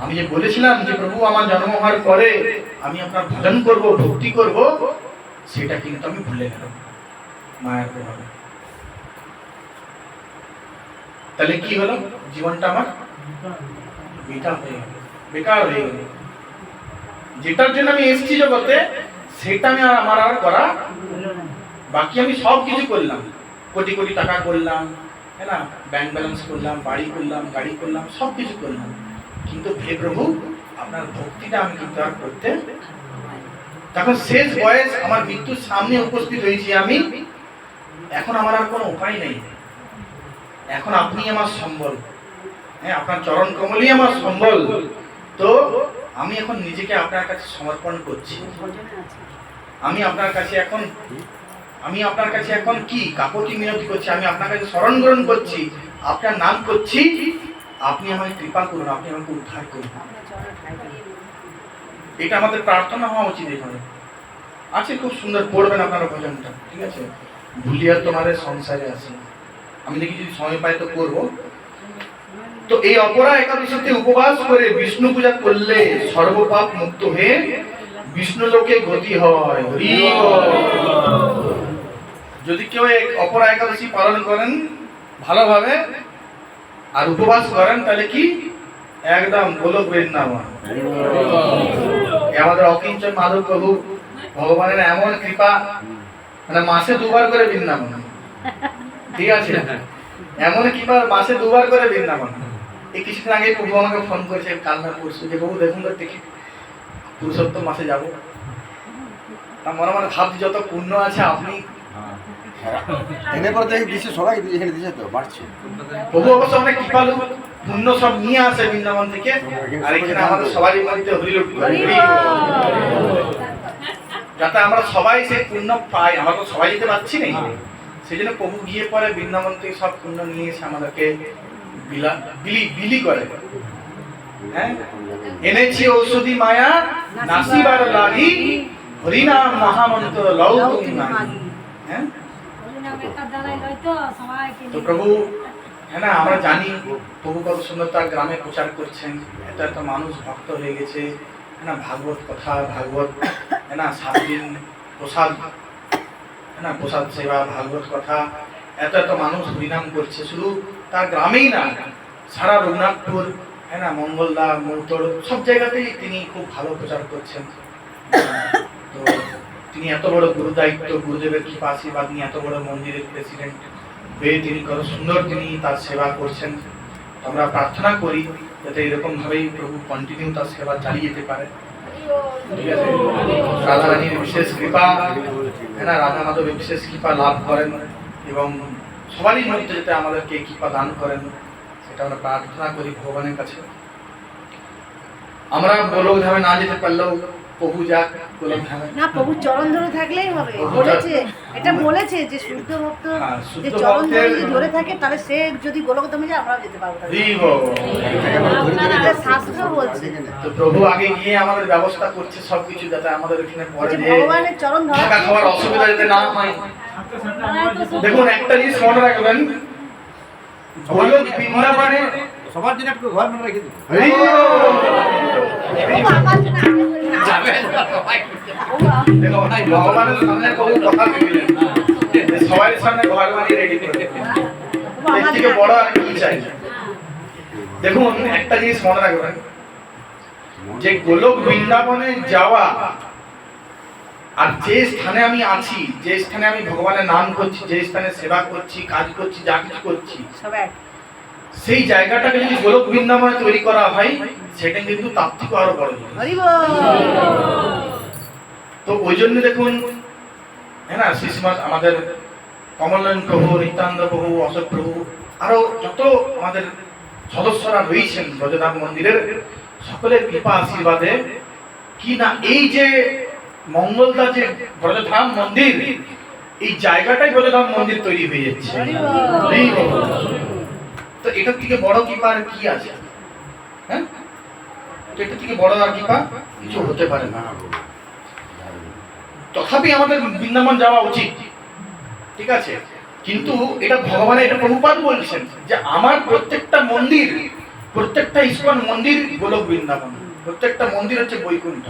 আমি যে বলেছিলাম যে প্রভু আমার জন্ম হওয়ার পরে আমি আপনার ভজন করব, ভক্তি করব, সেটা কিন্তু আমি ভুলে গেলাম মায়ের প্রভাবে। তাহলে কি হলো? জীবনটা আমার বেকার হয়ে গেল, বেকার হয়ে গেল। যেটার জন্য আমি এসেছি জগতে, সেটা আমি আমার আর করা, বাকি আমি সব কিছু করলাম, কোটি কোটি টাকা করলাম, হ্যাঁ না, ব্যাংক ব্যালেন্স করলাম, বাড়ি করলাম, গাড়ি করলাম, সব কিছু করলাম, কিন্তু হে প্রভু আপনার ভক্তিটা আমি কিন্তু আর করতে। তখন শেষ বয়স, আমার মৃত্যুর সামনে উপস্থিত হয়েছি আমি, এখন আমার আর কোনো উপায় নেই, এখন আপনি আমার সম্বল, হ্যাঁ, আপনার চরণ কমলই আমার সম্বল। তো আমি এখন নিজেকে আপনার কাছে সমর্পণ করছি। ভজনে আছে। আমি আপনার কাছে এখন কি কাকতি মিনতি করছি, আমি আপনার কাছে শরণ গ্রহণ করছি, আপনার নাম করছি, আপনি আমাকে কৃপা করুন, আপনি আমাকে উদ্ধার করুন। আপনার চরণে ঠাঁই দিই। এটা আমাদের প্রার্থনা হওয়া উচিত। এখানে আছে, খুব সুন্দর, পড়বেন আপনারা ভজনটা, ঠিক আছে? ভুলিয়া তোমারে সংসারে আসি, আমি দেখি যদি সময় পাই তো করবো। তো এই অপরা একাদশীতে উপবাস করে বিষ্ণু পূজা করলে সর্বপাপ মুক্ত হয়ে বিষ্ণু লোকে গতি হয়। হরি বল। যদি কেউ অপরা একাদশী পালন করেন ভালোভাবে আর উপবাস করেন, তাহলে কি একদম গোলক বৃন্দাবন। আমাদের অকিঞ্চন মাধব প্রভু ভগবানের এমন কৃপা, মানে মাসে 2 বার করে বৃন্দাবন, ঠিক আছে? এমন কৃপা, মাসে 2 বার করে বৃন্দাবন। এই কিছুদিন আগে প্রভু আমাকে ফোন করেছে, কাল না পরশু, যে প্রভু দেখুন তো দেখি পুরুষোত্তম মাসে যাবো। তা মনে মনে ভাবছি যত পুণ্য আছে আপনি। এনে পরে দেখি দিচ্ছে, সবাই এখানে দিচ্ছে, তো বাড়ছে। প্রভু অবশ্য অনেক কৃপালু, পুণ্য সব নিয়ে আসে বৃন্দাবন থেকে, আর এখানে আমাদের সবারই মধ্যে হরিলুট করে, যাতে আমরা সবাই সেই পুণ্য পাই। আমরা তো সবাই যেতে পারছি না, সেই জন্য প্রভু গিয়ে পরে বৃন্দাবন থেকে সব পুণ্য নিয়ে এসে আমাদেরকে বিলি করে। হ্যাঁ, এনেছি ঔষধি মায়া নাসিবার লাগি, হরিনাম মহামন্ত্র লও তুমি মাগি। হ্যাঁ, তো প্রভু, হ্যাঁ না, আমরা জানি প্রভু কত সুন্দর তার গ্রামে প্রচার করছেন, এত এত মানুষ ভক্ত হয়ে গেছে, হ্যাঁ না, ভাগবত কথা, ভাগবত, হ্যাঁ না, 7 দিন প্রসাদ, হ্যাঁ না, প্রসাদ সেবা, ভাগবত কথা, এত এত মানুষ হরিনাম করছে। শুধু তার গ্রামেই না, সারা রঘুনাথপুর, হ্যাঁ না, মঙ্গলদা, মৌতর, সব জায়গাতেই তিনি খুব ভালো প্রচার করছেন। তো তিনি এত বড় গুরু দায়িত্ব, গুরুদেবের কৃপা আশীর্বাদ নিয়ে এত বড় মন্দিরের প্রেসিডেন্ট হয়ে তিনি কত সুন্দর তিনি তার সেবা করছেন। আমরা প্রার্থনা করি যাতে এরকম ভাবেই প্রভু কন্টিনিউ তার সেবা চালিয়ে যেতে পারে। ঠিক আছে, রাধা রানীর বিশেষ কৃপা, হ্যাঁ, রাধা মাধবের বিশেষ কৃপা লাভ করেন এবং সবারই মধ্যে যাতে আমাদেরকে কৃপা দান করেন, সেটা আমরা প্রার্থনা করি ভগবানের কাছে। আমরা গোলক ধামে না যেতে পারলেও প্রভু যাক গোলক ধামে। না, প্রভুর চরণ ধরে থাকলেই হবে। বলেছে, এটা বলেছে যে শুদ্ধ ভক্ত হ্যাঁ, শুদ্ধ যে চরণ ভক্তের- যদি ধরে থাকে তাহলে সে যদি গোলকধামে যায় আমরাও যেতে পারবো তাহলে। হরি বল। এটা শাস্ত্র বলছে তো প্রভু আগে গিয়ে আমাদের ব্যবস্থা করছে সবকিছু, যাতে আমাদের এখানে পরে যে যে ভগবানের চরণ ধরা থাকা খাওয়ার অসুবিধা যাতে না হয়। দেখুন, একটা জিনিস মনে রাখবেন, গোলক বৃন্দাবনে সবার জন্য একটু ঘর মনে রেখে দিন। হরি বল। দেখো, ভগবানের সামনে প্রভু কথা বললেন, যে সবার সামনে ঘর বানিয়ে রেডি করে। এর থেকে বড় আর কি চাই? দেখুন, একটা জিনিস মনে রাখবেন, যে গোলক বৃন্দাবনে যাওয়া আর যে স্থানে আমি আছি, যে স্থানে আমি ভগবানের নাম করছি, যে স্থানে সেবা করছি, কাজ করছি, যা কিছু করছি, সব এক। সেই জায়গাটাকে যদি গোলক বৃন্দাবনে তৈরি করা হয়, সেটা কিন্তু তার থেকে আরো বড় জিনিস। হরি বল। তো ওই জন্য দেখুন, হ্যাঁ না, শ্রীশ্রীমৎ আমাদের কমলনয়ন প্রভু, নিত্যানন্দ প্রভু, অশোক প্রভু, আরো যত আমাদের সদস্যরা রয়েছেন ব্রজধাম মন্দিরের, সকলের কৃপা আশীর্বাদে কি না এই যে মঙ্গলদা যে ব্রজধাম মন্দির, এই জায়গাটাই ব্রজধাম মন্দির তৈরি হয়ে যাচ্ছে। হরি বল। তো এটার থেকে বড় কৃপা আর কি আছে? হ্যাঁ, তো এটার থেকে বড় আর কৃপা কিছু হতে পারে না। তথাপি আমাদের বৃন্দাবন যাওয়া উচিত, ঠিক আছে, কিন্তু এটা ভগবানের, এটা প্রভুপাদ বলছেন যে আমার প্রত্যেকটা মন্দির, প্রত্যেকটা ইস্কন মন্দির গোলক বৃন্দাবন, প্রত্যেকটা মন্দির হচ্ছে বৈকুণ্ঠ।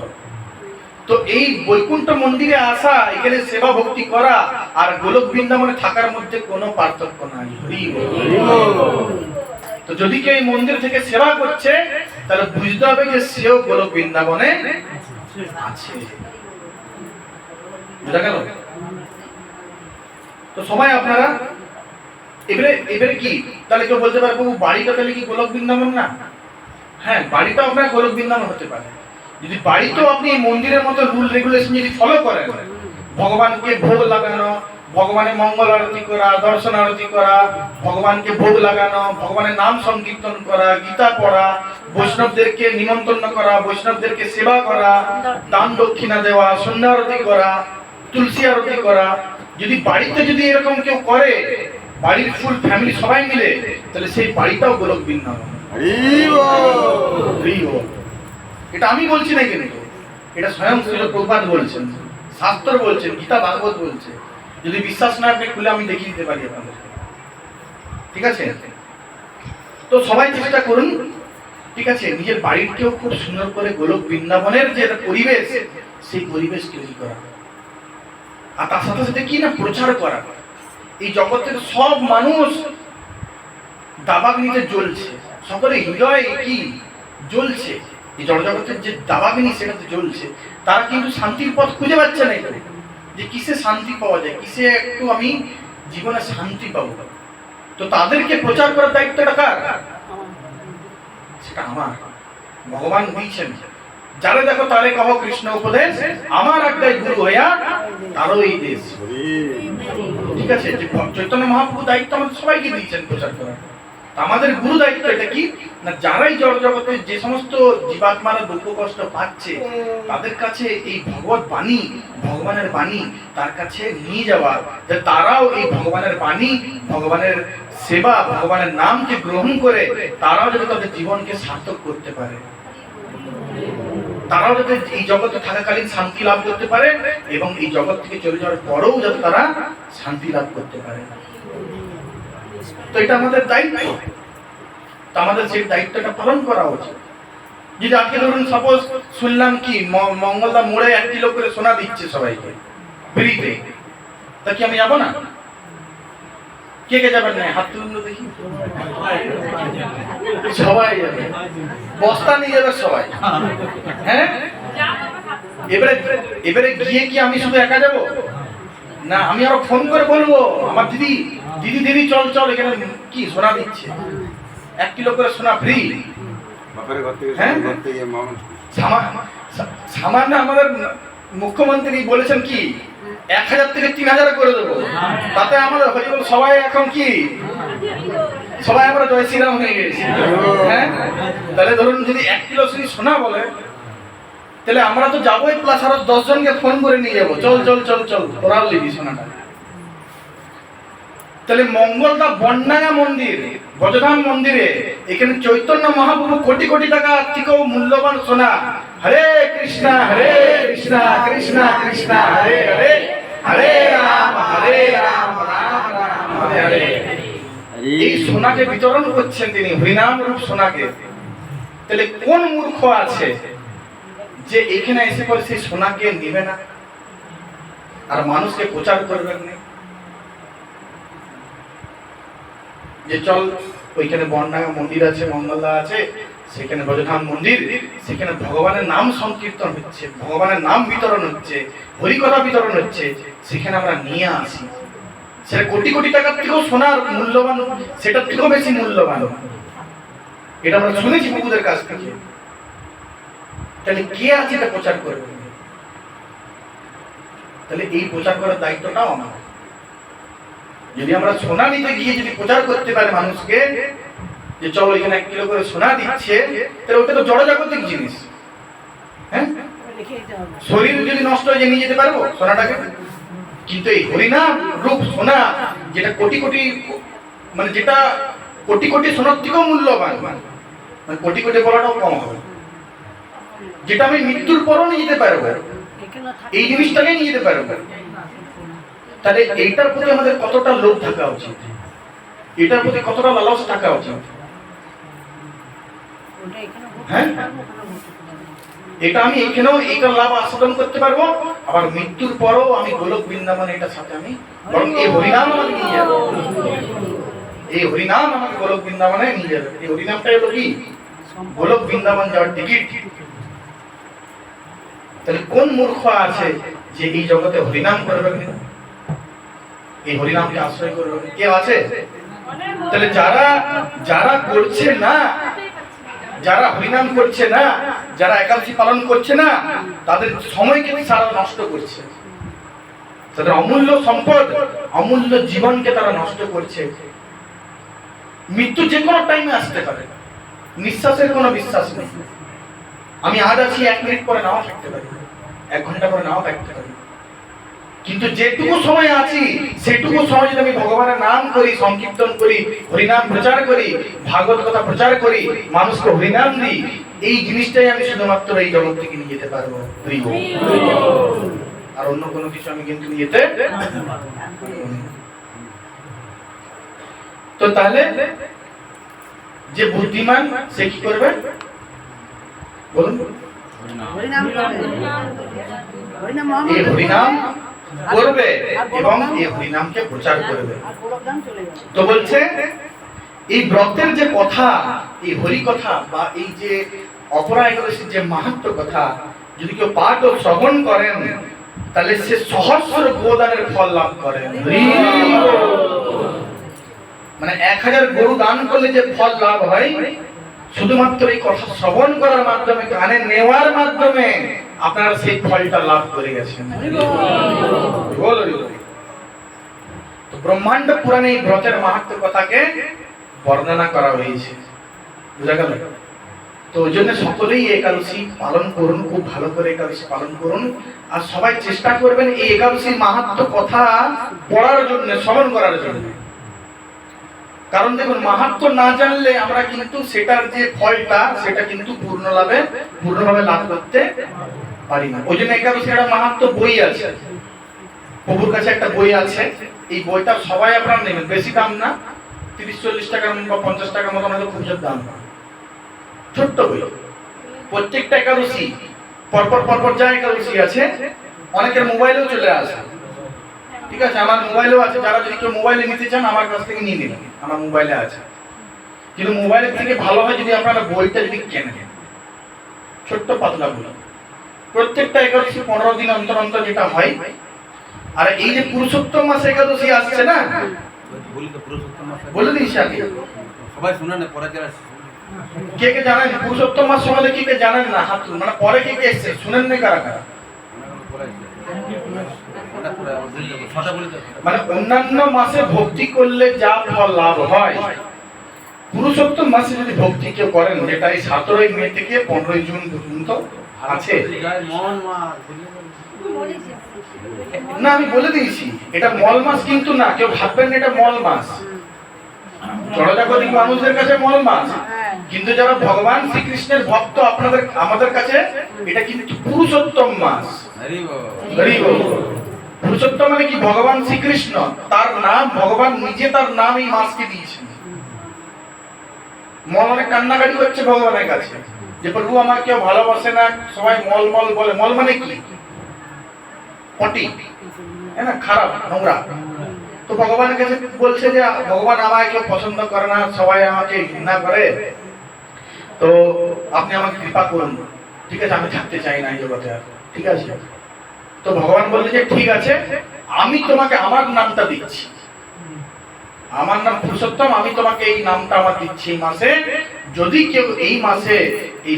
তো এই বৈকুণ্ঠ মন্দিরে আসা, এখানে সেবা ভক্তি করা আর গোলক বৃন্দাবনে থাকার মধ্যে কোনো পার্থক্য নাই। হরি বল। তো যদি কেউ এই মন্দির থেকে সেবা করছে, তাহলে বুঝতে হবে যে সেও গোলক বৃন্দাবনে আছে। বুঝা গেল? তো সবাই আপনারা এবারে কি তাহলে কেউ বলতে পারে প্রভু বাড়িটা তাহলে কি গোলক বৃন্দাবন না? হ্যাঁ, বাড়িটাও আপনার গোলক বৃন্দাবন হতে পারে। যদি বাড়িতেও আপনি এই মন্দিরের মতো রুল রেগুলেশন যদি ফলো করেন, ভগবানকে ভোগ লাগানো, ভগবানের মঙ্গল আরতি করা, দর্শন আরতি করা, ভগবানকে ভোগ লাগানো, ভগবানের নাম সংকীর্তন করা, গীতা পড়া, বৈষ্ণবদেরকে নিমন্ত্রণ করা, বৈষ্ণবদেরকে সেবা করা, দান দক্ষিণা দেওয়া, সন্ধ্যা আরতি করা, তুলসী আরতি করা, যদি বাড়িতে যদি এরকম কেউ করে, বাড়ির ফুল ফ্যামিলি সবাই মিলে, তাহলে সেই বাড়িটাও গোলক বৃন্দাবন। হরি বল। এটা আমি বলছি না, কিন্তু এটা স্বয়ং শ্রী প্রভুপাদ বলছেন, শাস্ত্র বলছেন, গীতা ভাগবত বলছে। যদি বিশ্বাস না আপনি খুলে আমি দেখিয়ে দিতে পারি আপনাদের, ঠিক আছে? তো সবাই চেষ্টা করুন, ঠিক আছে, নিজের বাড়িকেও খুব সুন্দর করে গোলক বৃন্দাবনের যে পরিবেশ, সেই পরিবেশ তৈরি করা, আর তার সাথে সাথে কি না প্রচার করা। এই জগতের সব মানুষ দাবাগ্নিতে জ্বলছে, সকলে হৃদয়ে কি জ্বলছে, এই জড়জগতের যে দাবাগ্নি সেটাতে জ্বলছে, তারা কিন্তু শান্তির পথ খুঁজে পাচ্ছে না, যে কিসে শান্তি পাওয়া যায়, কিসে একটু আমি জীবনে শান্তি পাবো। তো তাদেরকে প্রচার করার দায়িত্বটা কার? সেটা আমার। ভগবান দিয়েছেন, যারা দেখো তারে কহ কৃষ্ণ উপদেশ, আমার আজ্ঞায় গুরু হইয়া তারও এই দেশ। ঠিক আছে, যে চৈতন্য মহাপ্রভু দায়িত্ব আমাদের সবাইকে দিয়েছেন প্রচার করার। আমাদের গুরু দায়িত্ব এটা কি না, যারাই জগতে যে সমস্ত জীবাত্মারা দুঃখ কষ্ট পাচ্ছে, তাদের কাছে এই ভগবত বাণী, ভগবানের বাণী তার কাছে নিয়ে যাওয়া, যে তারাও এই ভগবানের বাণী, ভগবানের সেবা, ভগবানের নামকে গ্রহণ করে তারাও যাতে তাদের জীবনকে সার্থক করতে পারে, তারাও যাতে এই জগতে থাকাকালীন শান্তি লাভ করতে পারে এবং এই জগৎ থেকে চলে যাওয়ার পরেও যাতে তারা শান্তি লাভ করতে পারে। তো এটা আমাদের দায়িত্ব, তো আমাদের সেই দায়িত্বটা পালন করা উচিত। যদি আজকে ধরুন সাপোজ শুনলাম কি মঙ্গলদা মোড়ে 1 কিলো করে সোনা দিচ্ছে সবাইকে ফ্রিতে, তা কি আমি যাবো না? কে কে যাবেন না? হাত তুলুন তো দেখি। সবাই যাবে, বস্তা নিয়ে যাবে সবাই। হ্যাঁ, এবারে এবারে গিয়ে কি আমি শুধু একা যাব না, আমি আরো ফোন করে বলবো আমার দিদি দিদি দিদি চল চল এখানে কি সোনা দিচ্ছে, 1 কিলো করে সোনা ফ্রি। বাপের ঘর থেকে হ্যাঁ? ঘর থেকে মানুষ সামান্য আমাদের মুখ্যমন্ত্রী বলেছেন কি 1000 থেকে 3000 করে দেবো, তাতে আমাদের হরিবল সবাই এখন কি সবাই আমরা জয় শ্রীরাম হয়ে গেছি। হ্যাঁ, তাহলে ধরুন যদি 1 কিলো শুধু সোনা বলে, তাহলে আমরা তো যাবোই, প্লাস আরো 10 জনকে ফোন করে নিয়ে যাবো, চল চল চল চল তোরা লিবি সোনাটা। তাহলে মঙ্গলদা বন্যাঙ্গা মন্দির ব্রজধাম মন্দিরে এখানে চৈতন্য মহাপ্রভু কোটি কোটি টাকা থেকেও মূল্যবান সোনা, হরে কৃষ্ণ কৃষ্ণ কৃষ্ণ হরে হরে, হরে রাম রাম রাম হরে হরে। এই সোনাকে বিতরণ করছেন তিনি, হরিনাম রূপ সোনাকে। তাহলে কোন মূর্খ আছে যে এখানে এসে পরে সেই সোনাকে নেবে না আর মানুষকে প্রচার করবেন না, যে চল ওইখানে বনডাঙ্গা মন্দির আছে, মঙ্গলদা আছে, সেখানে ব্রজধাম মন্দির, সেখানে ভগবানের নাম সংকীর্তন হচ্ছে, ভগবানের নাম বিতরণ হচ্ছে, হরিকথা বিতরণ হচ্ছে, সেখানে আমরা নিয়ে আসি। সেটা কোটি কোটি টাকার থেকেও সোনার মূল্যবান, সেটার থেকেও বেশি মূল্যবান। এটা আমরা শুনেছি প্রভুদের কাছ থেকে। তাহলে কে আছে এটা প্রচার করবে? তাহলে এই প্রচার করার দায়িত্বটাও আমার। যদি আমরা সোনা নিতে গিয়ে যদি প্রচার করতে পারে মানুষকে যে চলো এখানে 1 কিলো করে সোনা দিচ্ছে, তাহলে ওটা তো জড়জাগতিক জিনিস। হ্যাঁ, শরীর যদি নষ্ট হয়ে নিয়ে যেতে পারবো সোনাটাকে, কিন্তু এই হরিনাম রূপ সোনা যেটা কোটি কোটি, মানে যেটা কোটি কোটি সোনার থেকেও মূল্যবান, মানে কোটি কোটি বলাটাও কম হবে, যেটা আমি মৃত্যুর পরও নিয়ে যেতে পারবো, এই জিনিসটাকে নিয়ে যেতে পারবো। তাহলে এইটার প্রতি আমাদের কতটা লোভ থাকা উচিত, এটার প্রতি কতটা লালসা থাকা উচিত। হ্যাঁ, এটা আমি এখানেও এইটার লাভ আস্বাদন করতে পারবো, আবার মৃত্যুর পরও আমি গোলক বৃন্দাবনে এটার সাথে আমি, বরং এই হরিনাম আমাকে নিয়ে যাবে, এই হরিনাম আমাকে গোলক বৃন্দাবনে নিয়ে যাবে। এই হরিনামটা হলো কি গোলক বৃন্দাবন যাওয়ার টিকিট। তাহলে কোন মূর্খ আছে যে এই জগতে হরিনাম করবে না, এই হরিনামকে আশ্রয় করবে? কেউ আছে? তাহলে যারা যারা করছে না, যারা হরিনাম করছে না, যারা একাদশী পালন করছে না, তাদের সময়কে সারা নষ্ট করছে, তাদের অমূল্য সম্পদ, অমূল্য জীবনকে তারা নষ্ট করছে। মৃত্যু যে কোনো টাইমে আসতে পারে, নিঃশ্বাসের কোনো বিশ্বাস নেই। আমি আজ আছি, 1 মিনিট পরে নাও থাকতে পারি, 1 ঘন্টা পরে নাও থাকতে পারি, কিন্তু যেটুকু সময় আছি সেটুকু সময় যদি আমি ভগবানের নাম করি, সংকীর্তন করি, হরিনাম প্রচার করি, ভাগবত কথা প্রচার করি, মানুষকে হরিনাম দিই, এই জিনিসটাই আমি শুধুমাত্র এই জগৎ থেকে নিয়ে যেতে পারবো। আর অন্য কোনো কিছু আমি কিন্তু নিয়ে যেতে। তো তাহলে যে বুদ্ধিমান সে কি করবে বলুন? হরিনাম করবে, হরিনাম এই হরিনাম করবে এবং এই হরিনামকে প্রচার করবে। তো বলছে এই ব্রতের যে কথা, এই হরি কথা বা এই যে অপরা একাদশীর যে মাহাত্ম্য কথা যদি কেউ পাঠ ও শ্রবণ করেন, তাহলে সে সহস্র গোদানের ফল লাভ করেন। মানে 1000 গরু দান করলে যে ফল লাভ হয়, শুধুমাত্র এই কথা শ্রবণ করার মাধ্যমে, কানে নেওয়ার মাধ্যমে আপনারা সেই ফলটা লাভ করে গেছেন। তো ব্রহ্মাণ্ড পুরাণে এই ব্রতের মাহাত্ম্য কথাকে বর্ণনা করা হয়েছে, বুঝা গেল? তো ওই জন্য সকলেই একাদশী পালন করুন, খুব ভালো করে একাদশী পালন করুন, আর সবাই চেষ্টা করবেন এই একাদশীর মাহাত্ম্য কথা পড়ার জন্য, শ্রবণ করার জন্য। কারণ দেখুন, মাহাত্ম্য না জানলে আমরা কিন্তু সেটার যে ফলটা সেটা কিন্তু পূর্ণভাবে লাভ করতে পারি না। ওই জন্য একাদশীর একটা মাহাত্ম্য বই আছে, প্রভুর কাছে একটা বই আছে, এই বইটা সবাই আপনারা নেবেন, বেশি দাম না, 30-40 টাকার বা 50 টাকার মতো আমাদের খুব দাম, ছোট্ট বই। প্রত্যেকটা একাদশী পরপর যা একাদশী আছে, অনেকের মোবাইলেও চলে আসে, ঠিক আছে, আমার মোবাইলেও আছে, যারা যদি কেউ মোবাইলে নিতে চান আমার কাছ থেকে নিয়ে নিন, আমার মোবাইলে আছে। কিন্তু মোবাইলের থেকে ভালো হয় যদি আপনারা বইটা যদি কেনেন, ছোট্ট পাতলা বই, প্রত্যেকটা একাদশী 15 দিন অন্তর অন্তর যেটা হয়। আর এই যে পুরুষোত্তম মাসে একাদশী আসছে না, বলি তো পুরুষোত্তম মাস বলে দিয়েছি আমি। সবাই শুনে না, পরে যারা কে কে জানেন পুরুষোত্তম মাস সম্বন্ধে? কে কে জানেন না হাত তুলুন। মানে পরে কে কে এসছে শুনেন না কারা কারা? মানে অন্যান্য মাসে ভক্তি করলে যা ফল লাভ হয়, পুরুষোত্তম মাসে যদি ভক্তি কেউ করেন, যেটা এই 17 মে থেকে 15 জুন পর্যন্ত আছে না, আমি বলে দিয়েছি এটা মল মাস কিন্তু না, কেউ ভাববেন না এটা মল মাস। জড়জাগতিক মানুষদের কাছে মল মাস, কিন্তু যারা ভগবান শ্রীকৃষ্ণের ভক্ত আপনাদের আমাদের কাছে এটা কিন্তু পুরুষোত্তম মাস। হরি বল। পুরুষোত্তম মানে কি? ভগবান শ্রীকৃষ্ণ, তার নাম, ভগবান নিজে তার নাম এই মাসকে দিয়েছেন। মল অনেক কান্নাকাটি করছে ভগবানের কাছে যে প্রভু আমার কেউ ভালোবাসে না, সবাই মল মল বলে। মল মানে কি? পটি, হ্যাঁ না, খারাপ, নোংরা। তো ভগবানের কাছে বলছে যে ভগবান আমাকে কেউ পছন্দ করে না, সবাই আমাকে ঘৃণা করে, তো আপনি আমাকে কৃপা করুন, ঠিক আছে, আমি থাকতে চাই না এই জগতে আর, ঠিক আছে। তো ভগবান বললেন যে ঠিক আছে, আমি তোমাকে আমার নামটা দিচ্ছি, আমার নাম পুরুষোত্তম, আমি তোমাকে এই নামটা আমার দিচ্ছি এই মাসে। যদি কেউ এই মাসে, এই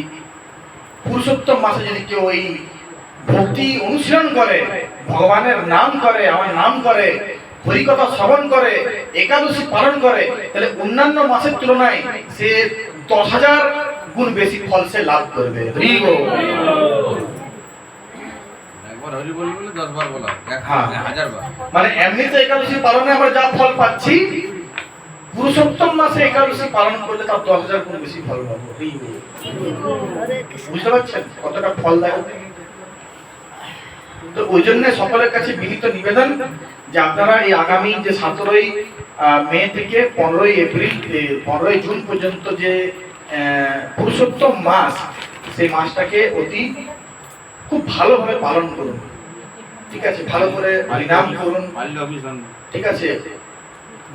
পুরুষোত্তম মাসে যদি কেউ এই ভক্তি অনুশীলন করে, ভগবানের নাম করে, আমার নাম করে, হরিকথা শ্রবণ করে, একাদশী পালন করে, তাহলে অন্যান্য মাসের তুলনায় সে 10,000 গুণ বেশি ফল সে লাভ করবে। একবার হরি বলি বলে 10 বার বলা, হ্যাঁ, 1000 বার। মানে এমনিতে একাদশী পালনে আমরা যা ফল পাচ্ছি, পুরুষোত্তম মাসে একাদশী পালন করলে তার 10,000 গুণ বেশি ফল পাবো। বুঝতে পারছেন কতটা ফল দেয়? তো ওই জন্য সকলের কাছে বিনীত নিবেদন যে আপনারা এই আগামী যে 17 মে থেকে 15 এপ্রিল 15 জুন পর্যন্ত যে পুরুষোত্তম মাস, সেই মাসটাকে অতি খুব ভালোভাবে পালন করুন, ঠিক আছে, ভালো করে হরিনাম করুন, ঠিক আছে।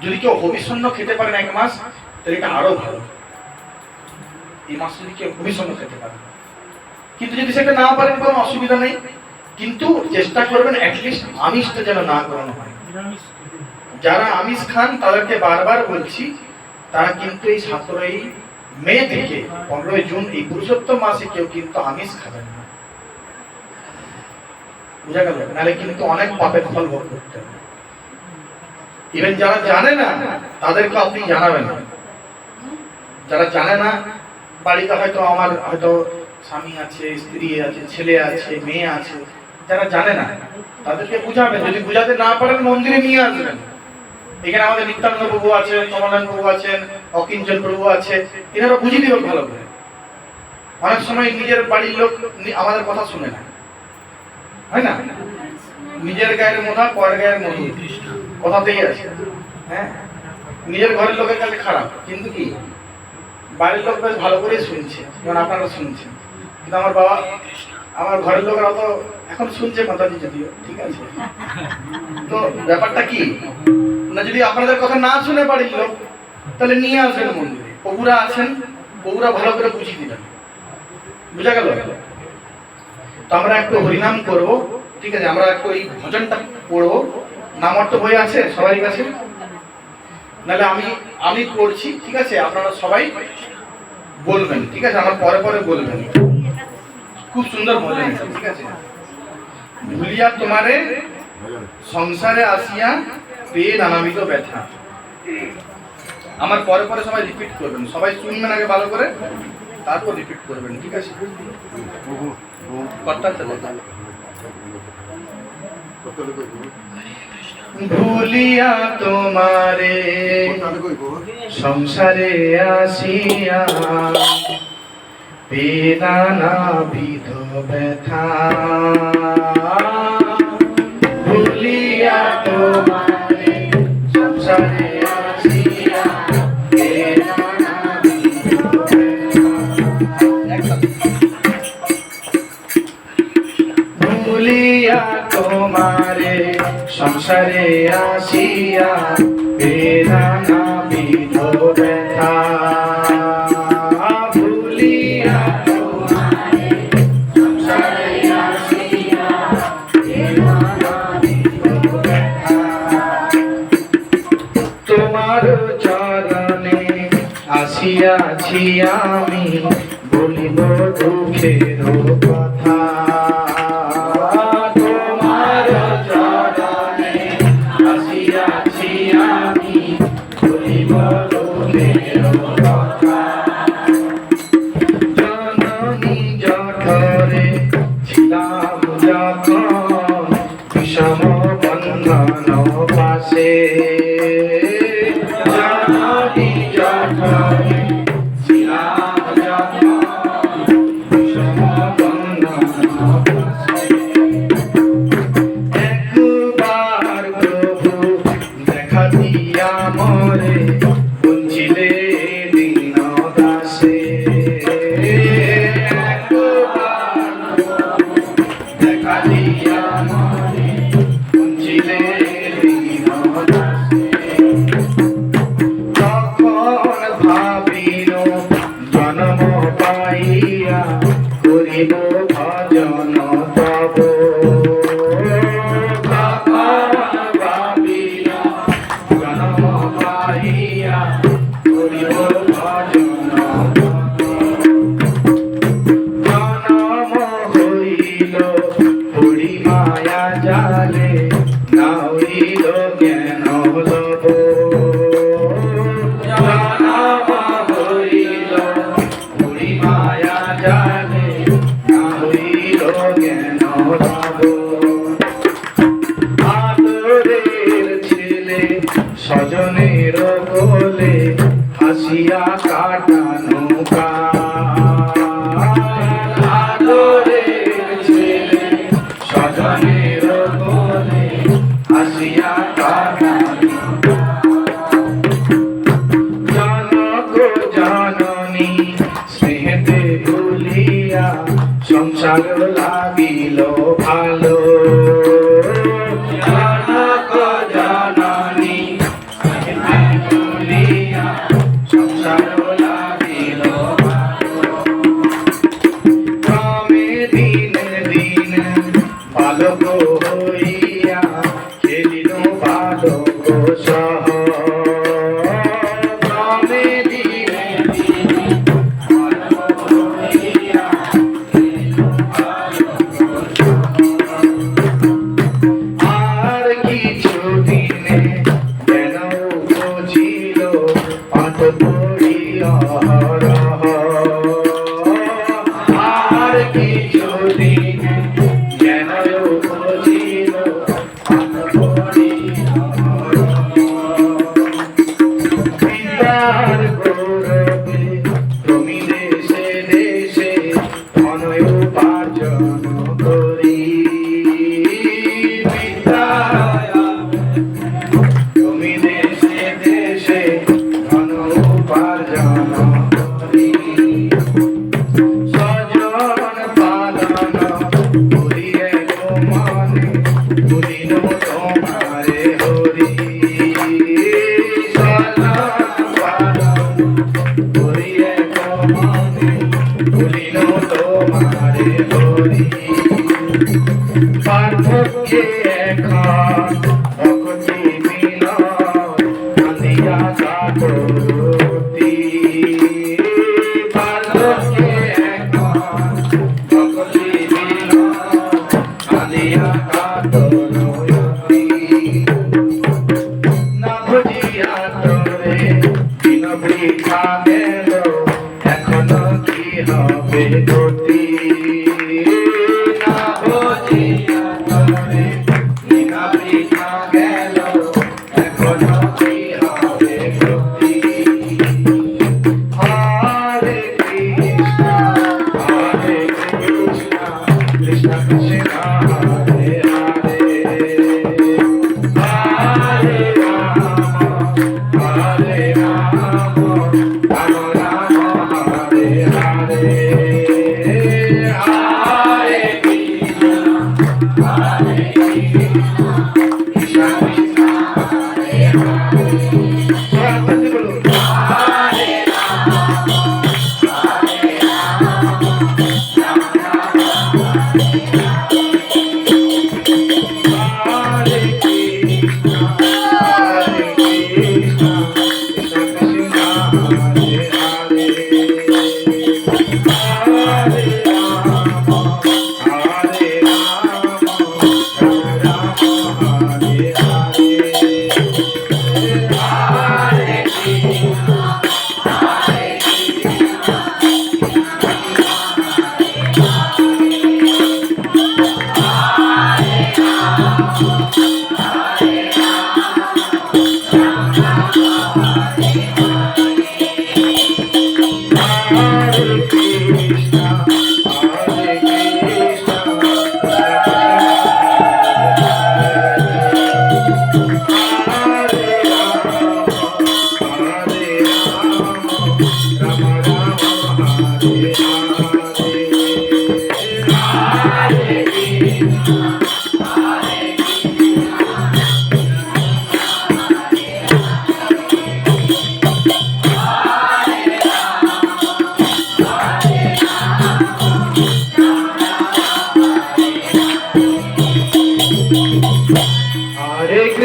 যদি কেউ হবিষণ্য খেতে পারেন 1 মাস, তাহলে এটা আরো ভালো। এই মাস যদি কেউ হবিষণ্য খেতে পারেন, কিন্তু যদি সেটা না পারেন কোনো অসুবিধা নেই, কিন্তু চেষ্টা করবেন অ্যাটলিস্ট আমিষটা যেন না করানো হয়। যারা আমিষ খান তাদেরকে বারবার বলছি, তারা কিন্তু এই 17 মে থেকে 15 জুন এই পুরুষোত্তম মাসে কেউ কিন্তু আমিষ খাবেন না, বুঝা গেল? নাহলে কিন্তু অনেক পাপের ফল ভোগ করতে হবে। ইভেন যারা জানে না তাদেরকে আপনি জানাবেন। যারা জানে না, বাড়িতে হয়তো আমার হয়তো স্বামী আছে, স্ত্রী আছে, ছেলে আছে, মেয়ে আছে, যারা জানে না তাদেরকে বুঝাবেন। যদি বুঝাতে না পারেন মন্দিরে নিয়ে আসবেন। এখানে আমাদের নিত্যানন্দ প্রভু আছেন, কমলানন্দ প্রভু আছেন, অকিঞ্চন প্রভু আছে, এনারা বুঝিয়ে দিবেন ভালো করে। অনেক সময় নিজের বাড়ির লোক আমাদের কথা শুনে না, হয় না? নিজের গায়ের মধা পরের গায়ের মধু, কথাতেই আছে। হ্যাঁ, নিজের ঘরের লোকের কাছে খারাপ, কিন্তু কি বাড়ির লোক বেশ ভালো করে শুনছে, যেমন আপনারা শুনছেন। কিন্তু আমার বাবা, আমার ঘরের লোকেরা তো এখন শুনছে মাতাজি যদিও, ঠিক আছে। তো ব্যাপারটা কি না, যদি আপনাদের কথা না শুনে বাড়ির লোক, তাহলে নিয়ে আসবেন মন্দিরে। প্রভুরা আছেন, প্রভুরা ভালো করে বুঝিয়ে দিবেন। বুঝা গেল? তো আমরা একটু হরিনাম করব, ঠিক আছে, আমরা একটু এই ভজনটা পড়বো। নামার্থ বই আছে সবাই কাছে? নাহলে আমি করছি, ঠিক আছে, আপনারা সবাই বলবেন, ঠিক আছে, আমার পরে পরে বলবেন। খুব সুন্দর ভজন, ঠিক আছে। ভুলিয়া তোমারে সংসারে আসিয়া পেয়ে নানাবিধ ব্যথা। আমার পরে পরে সবাই রিপিট করবেন, সবাই শুনবেন আগে ভালো করে, তারপর রিপিট করবেন, ঠিক আছে। ভুলিয়া তোমারে সংসারে আসিয়া বেদনা বিধ ব্যথা, ভুলিয়া তোমারে সংসারে আসিয়া বেদনা বিধ ব্যথা, ভুলিয়া তোমারে সংসারে আসিয়া বেদনা বিধ ব্যথা, ভুলিয়া তোমারে সংসারে আমি বলিব দুঃখের কথা তোমার চরণে আসিয়াছি আমি বলিব দুঃখের কথা জননী জঠরে ছিলাম যখন বিষম বন্ধন পাশে জননী জঠরে ছিলাম যখন বিষম বন্ধন পাশে একবার প্রভু দেখা দিয়া মরে বঞ্চিলে দীন দাসে দেখা দিয়া মরে বঞ্চিলে দীন দাসে তখন ভাবিল জন্ম পাইয়া করিব ভজন তব তখন ভাবিল জন্ম পাইয়া করিব ভজন জনম হইল পড়ি মায়া জালে না হইল জ্ঞান লব জনম হইল পড়ি মায়া জালে না হইল জ্ঞান লব আদরের ছেলে স্বজনের কোলে হাসিয়া কাটানো আদরের ছেলে স্বজনের কোলে হাসিয়া কাটানো জনক জননী স্নেহেতে ভুলিয়া সংসার লাগিল ভালো জনক জননী স্নেহেতে ভুলিয়া সংসার লাগিল ভালো ক্রমে দিনে দিনে বালক হইয়া খেলিল বালক সহ ক্রমে দিনে দিনে বালক হইয়া খেলিল বালক সহ আর কিছু দিনে যেন বুঝিল পাঠ পড়ি অহরহ আর কিছু দিনে যেন বুঝিল পাঠ পড়ি অহরহ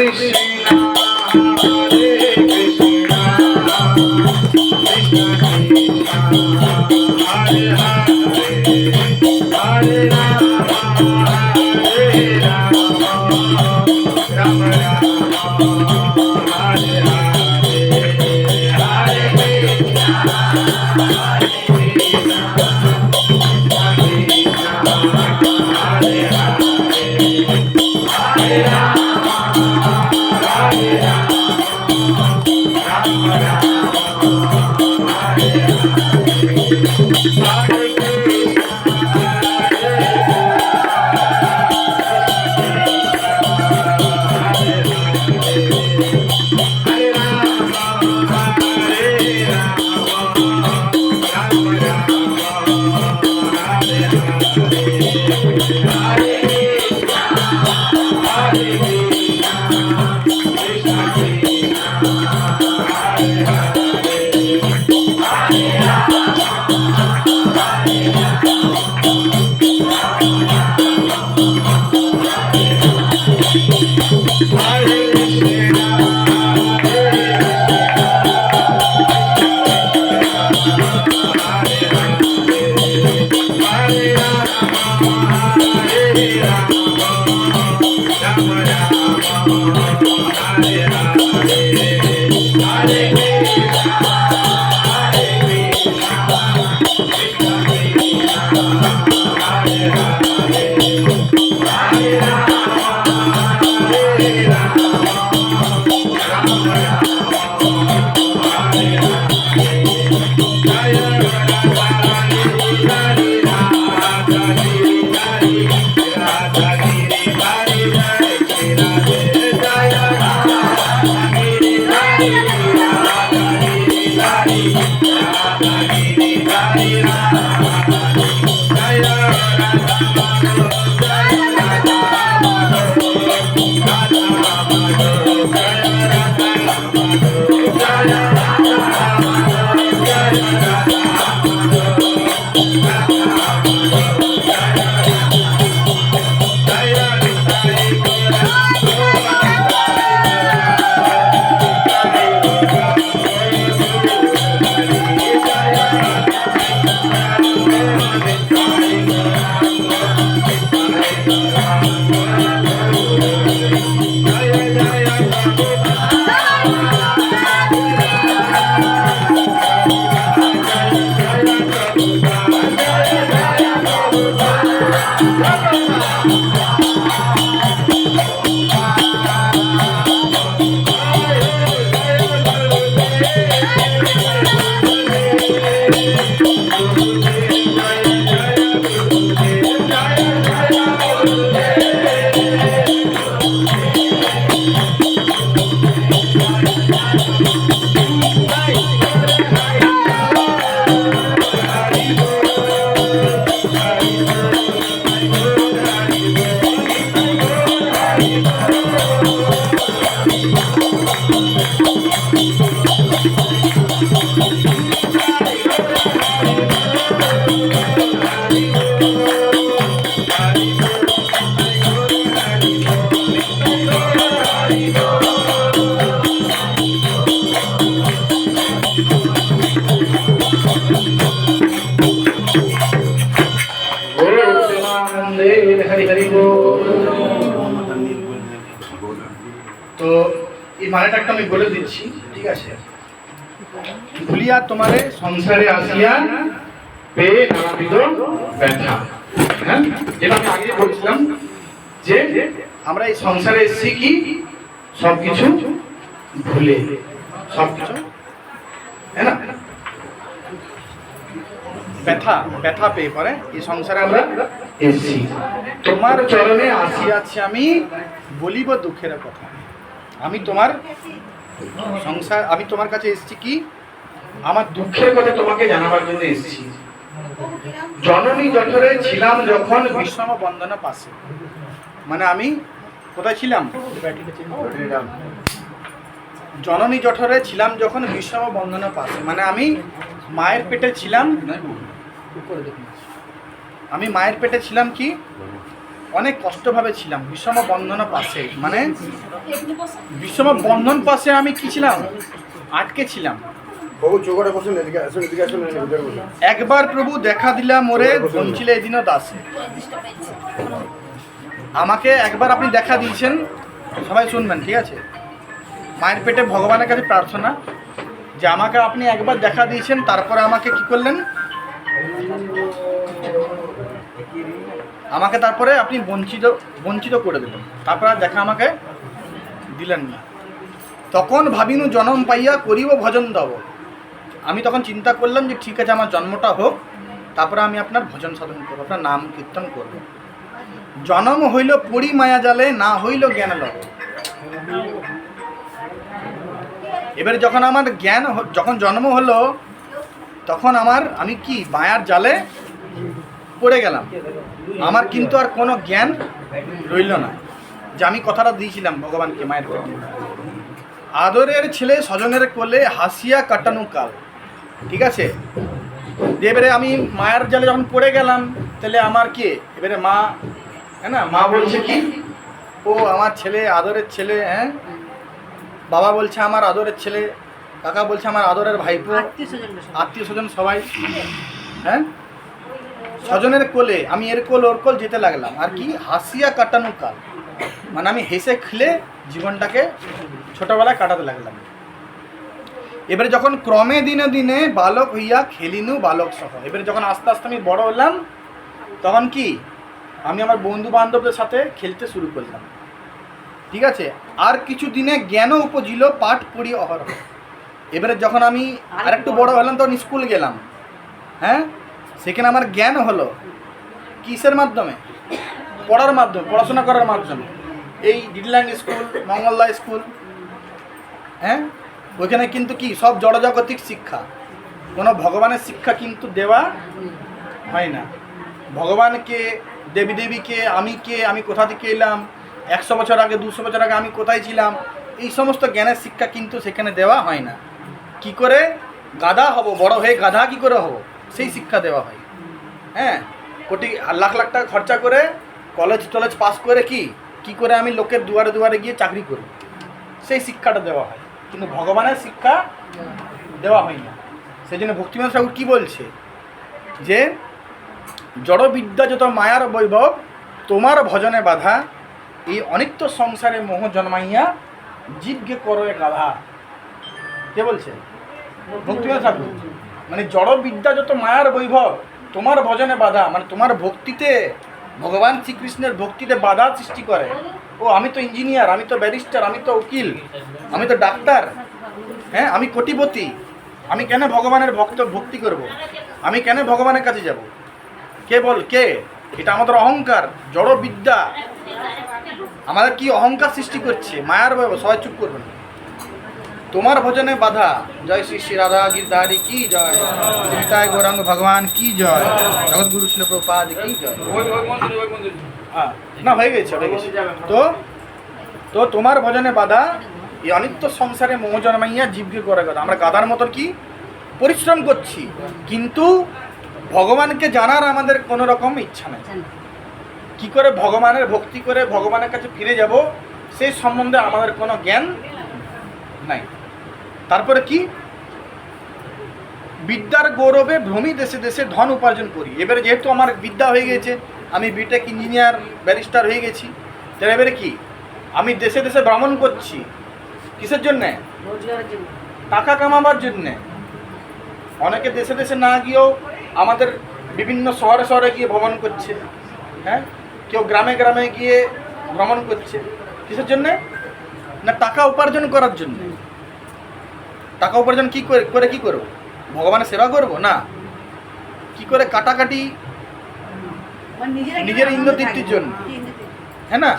Krishna, Hare Krishna, Krishna Krishna, Hare Hare, Hare Rama, Hare Rama, Rama Rama, Hare Hare, Hare Krishna. Hari Hari बोल। তো এই মানেটা একটা আমি বলে দিচ্ছি, ঠিক আছে? ভুলিয়া তোমারে সংসারে আসিয়া পেয়ে নানাবিধ ব্যথা। হ্যাঁ, যেটা আমি আগে বলছিলাম যে আমরা এই সংসারে এসেছি কি সবকিছু ভুলে, সবকিছু, হ্যাঁ না, ব্যথা ব্যথা পেয়ে পরে এই সংসারে আমরা এসেছি। তোমার চরণে আসিয়াছি আমি বলিব দুঃখের কথা। আমি তোমার সংসার, আমি তোমার কাছে এসেছি কি আমার দুঃখের কথা তোমাকে জানাবার জন্য এসেছি। জননী জঠরে ছিলাম যখন বিষম বন্দনা পাশে, মানে আমি কোথায় ছিলাম? জননী জঠরে ছিলাম যখন বিষম বন্দনা পাশে, মানে আমি মায়ের পেটে ছিলাম। আমি মায়ের পেটে ছিলাম কি অনেক কষ্টভাবে ছিলাম বিষম বন্ধন পাশে, মানে বিষম বন্ধন পাশে আমি কি ছিলাম, আটকে ছিলাম। বাবু চৌকাটা বসুন, এদিকে আসুন, এদিকে আসুন, ভিতরে বসুন। একবার প্রভু দেখা দিলা মোরে বঞ্চিলে এদিনও দাসে। আমাকে একবার আপনি দেখা দিয়েছেন, সবাই শুনবেন, ঠিক আছে? মায়ের পেটে ভগবানের কাছে প্রার্থনা যে আমাকে আপনি একবার দেখা দিয়েছেন, তারপরে আমাকে কি করলেন, আমাকে তারপরে আপনি বঞ্চিত করে দিলেন, তারপরে আর দেখা আমাকে দিলেন না। তখন ভাবিনু জন্ম পাইয়া করিব ভজন দেব। আমি তখন চিন্তা করলাম যে ঠিক আছে, আমার জন্মটা হোক, তারপরে আমি আপনার ভজন সাধন করবো, আপনার নাম কীর্তন করব। জন্ম হইল পড়ি মায়া জালে, না হইল জ্ঞান লব। এবারে যখন আমার যখন জন্ম হলো, তখন আমি কি মায়ার জালে পড়ে গেলাম। আমার কিন্তু আর কোনো জ্ঞান রইল না, যে আমি কথাটা দিয়েছিলাম ভগবানকে মায়ের প্রতি, আদরের ছেলে স্বজনের কোলে হাসিয়া কাটানো কাল। ঠিক আছে, এবারে আমি মায়ের জালে যখন পড়ে গেলাম, তাহলে আমার কে এবারে মা, হ্যাঁ না, মা বলছে কি, ও আমার ছেলে, আদরের ছেলে, হ্যাঁ, বাবা বলছে আমার আদরের ছেলে, কাকা বলছে আমার আদরের ভাইপো, আত্মীয় স্বজন সবাই, হ্যাঁ, স্বজনের কোলে আমি এর কোল ওর কোল যেতে লাগলাম। আর কি হাসিয়া কাটানো কাল, মানে আমি হেসে খেলে জীবনটাকে ছোটবেলায় কাটাতে লাগলাম। এবারে যখন ক্রমে দিনে দিনে বালক হইয়া খেলিনু বালক সহ, এবারে যখন আস্তে আস্তে আমি বড় হলাম, তখন কি আমি আমার বন্ধু বান্ধবদের সাথে খেলতে শুরু করলাম। ঠিক আছে, আর কিছু দিনে জ্ঞানও উপজিল পাঠ পড়ি অহরহ। এবারে যখন আমি আর একটু বড় হলাম, তখন স্কুল গেলাম, হ্যাঁ, সেখানে আমার জ্ঞান হলো কিসের মাধ্যমে, পড়ার মাধ্যমে, পড়াশোনা করার মাধ্যমে। এই ডিডল্যান্ড স্কুল, মঙ্গলদা স্কুল, হ্যাঁ, ওইখানে কিন্তু কি সব জড়জাগতিক শিক্ষা, কোনো ভগবানের শিক্ষা কিন্তু দেওয়া হয় না। ভগবানকে, দেবী দেবীকে, আমি কোথা থেকে এলাম, 100 বছর আগে, 200 বছর আগে আমি কোথায় ছিলাম, এই সমস্ত জ্ঞানের শিক্ষা কিন্তু সেখানে দেওয়া হয় না। কি করে গাধা হব, বড় হয়ে গাধা কি করে হব, সেই শিক্ষা দেওয়া হয়। হ্যাঁ, কোটি লাখ লাখ টাকা খরচা করে কলেজ পাস করে কি করে আমি লোকের দুয়ারে দুয়ারে গিয়ে চাকরি করি, সেই শিক্ষাটা দেওয়া হয়, কিন্তু ভগবানের শিক্ষা দেওয়া হয় না। সেই জন্য ভক্তিবিনোদ ঠাকুর কী বলছে, যে জড়বিদ্যা যত মায়ার বৈভব, তোমার ভজনে বাধা, এই অনিত্য সংসারে মোহ জন্মাইয়া জীবকে করো গাধা। কে বলছে? ভক্তিবিনোদ ঠাকুর। মানে জড়বিদ্যা যত মায়ার বৈভব, তোমার ভজনে বাধা, মানে তোমার ভক্তিতে, ভগবান শ্রীকৃষ্ণের ভক্তিতে বাধা সৃষ্টি করে। ও আমি তো ইঞ্জিনিয়ার, আমি তো ব্যারিস্টার, আমি তো উকিল, আমি তো ডাক্তার, হ্যাঁ, আমি কোটিপতি, আমি কেন ভগবানের ভক্তি করব, আমি কেন ভগবানের কাছে যাব? কে এটা আমাদের অহংকার, জড়বিদ্যা আমাদের কি অহংকার সৃষ্টি করছে, মায়ার বৈভব। সবাই চুপ করবেন। তোমার ভজনে বাধা, জয় শ্রী শ্রী রাধা গিরধারী কি জয়, চিন্তায় গৌরাঙ্গ ভগবান কি জয়, জগৎগুরু শিল প্রভুপাদ কি জয়। হ্যাঁ, না হয়ে গেছে। তো তোমার ভজনে বাধা, এই অনিত্য সংসারে মোহ জন্মাইয়া জীবকে করে কথা। আমরা গাধার মতন কি পরিশ্রম করছি, কিন্তু ভগবানকে জানার আমাদের কোনো রকম ইচ্ছা নেই। কি করে ভগবানের ভক্তি করে ভগবানের কাছে ফিরে যাব, সেই সম্বন্ধে আমাদের কোনো জ্ঞান নাই। তারপরে কি, বিদ্যার গৌরবে ভ্রমি দেশে দেশে ধন উপার্জন করি। এবারে যেহেতু আমার বিদ্যা হয়ে গেছে, আমি বিটেক ইঞ্জিনিয়ার ব্যারিস্টার হয়ে গেছি, তাহলে এবারে কি আমি দেশে দেশে ভ্রমণ করছি। কিসের জন্যে? টাকা কামাবার জন্যে। অনেকে দেশে দেশে না গিয়েও আমাদের বিভিন্ন শহরে শহরে গিয়ে ভ্রমণ করছে, হ্যাঁ, কেউ গ্রামে গ্রামে গিয়ে ভ্রমণ করছে। কিসের জন্যে? না টাকা উপার্জন করার জন্য। টাকা উপার্জন কি করে কি করবো? ভগবানের সেবা করব না, কি করে কাটাকাটি নিজের ইন্দ্রতৃপ্তির জন্য, হ্যাঁ না?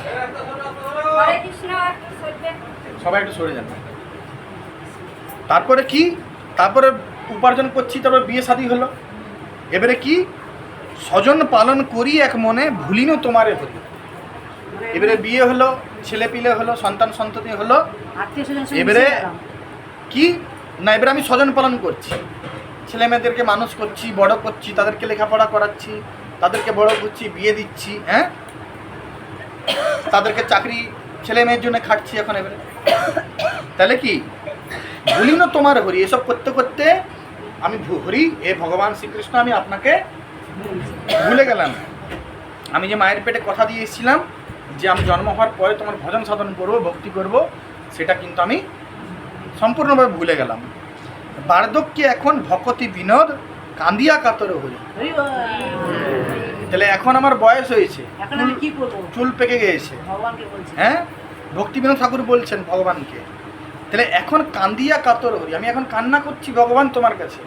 সবাই একটু সরে যান। তারপরে কি, তারপরে উপার্জন করছি, তারপরে বিয়ে শাদী হলো। এবারে কি, স্বজন পালন করি এক মনে, ভুলিনো তোমারে হলো। এবারে বিয়ে হলো, ছেলে পিলে হলো, সন্তান সন্ততি হলো। এবারে কি না, এবারে আমি স্বজন পালন করছি, ছেলে মেয়েদেরকে মানুষ করছি, বড় করছি, তাদেরকে লেখাপড়া করাচ্ছি, তাদেরকে বড় করছি, বিয়ে দিচ্ছি, হ্যাঁ। তাদেরকে চাকরি ছেলে মেয়ের জন্য খাটছি এখন এবারে। তাহলে কি ভুলি না তোমার হরি, এসব করতে করতে আমি হরি এ ভগবান শ্রীকৃষ্ণ আমি আপনাকে ভুলে গেলাম। আমি যে মায়ের পেটে কথা দিয়ে এসেছিলাম যে আমি জন্ম হওয়ার পরে তোমার ভজন সাধন করবো, ভক্তি করব, সেটা কিন্তু আমি সম্পূর্ণভাবে ভুলে গেলাম। বার্ধক্যে এখন ভকতি বিনোদ কান্দিয়া কাতর হরি। হরি বল। তাহলে এখন আমার বয়স হয়েছে, এখন আমি কি করবো? চুল পেকে গিয়েছে, ভগবানকে বলছি। হ্যাঁ, ভক্তিবিনোদ ঠাকুর বলছেন ভগবানকে। তাহলে এখন কান্দিয়া কাতর হরি, আমি এখন কান্না করছি ভগবান তোমার কাছে,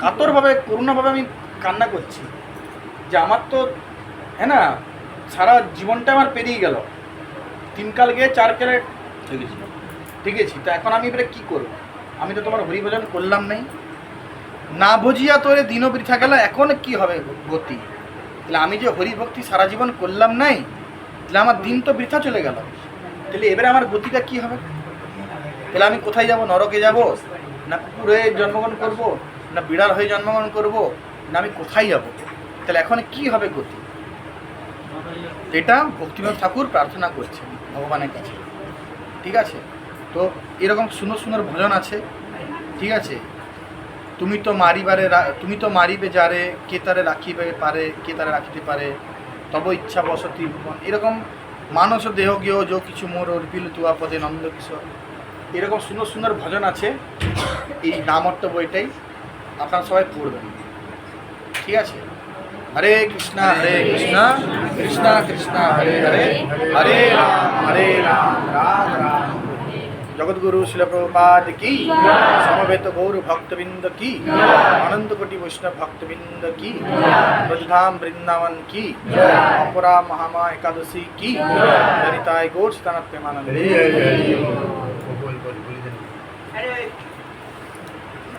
কাতরভাবে করুণাভাবে আমি কান্না করছি যে আমার তো হ্যাঁ না সারা জীবনটা আমার পেরিয়ে গেল, 3 কাল গিয়ে 4 কালে ঠিকেছি, তো এখন আমি এবারে কী করব? আমি তো তোমার হরিভজন করলাম নাই, না বুঝিয়া তোরে দিনও বৃথা গেল, এখন কি হবে গতি? তাহলে আমি যে হরিভক্তি সারা জীবন করলাম নাই, তাহলে আমার দিন তো বৃথা চলে গেল, তাহলে এবারে আমার গতিটা কি হবে? তাহলে আমি কোথায় যাব? নরকে যাব, না কুকুর হয়ে জন্মগ্রহণ করব, না বিড়াল হয়ে জন্মগ্রহণ করব, না আমি কোথায় যাব? তাহলে এখন কি হবে গতি? এটা ভক্তিবিনোদ ঠাকুর প্রার্থনা করছেন ভগবানের কাছে। ঠিক আছে, তো এরকম সুন্দর সুন্দর ভজন আছে। ঠিক আছে, তুমি তো মারিবে যারে, কে তারে রাখিবে পারে, কে তারে রাখিতে পারে, তব ইচ্ছা বসতি ভুবন, এরকম মানস দেহ গেহ যো কিছু মোর অর্পিল তুয়া পদে নন্দ কিশোর, এরকম সুন্দর সুন্দর ভজন আছে এই নামর্ত বইটাই, আপনারা সবাই পড়বেন। ঠিক আছে, হরে কৃষ্ণ কৃষ্ণ কৃষ্ণ হরে হরে, হরে রাম রাম রাম। জগৎগুরু শিল প্রভুপাদ কি, সমবেত গৌর ভক্তবৃন্দ কি, অনন্ত কোটি বৈষ্ণব ভক্তবৃন্দ কি, ব্রজধাম বৃন্দাবন কি, অপরা মহামা একাদশী কি, ললিতায় গৌর সীতানাথ প্রেমানন্দ। বলি দেন।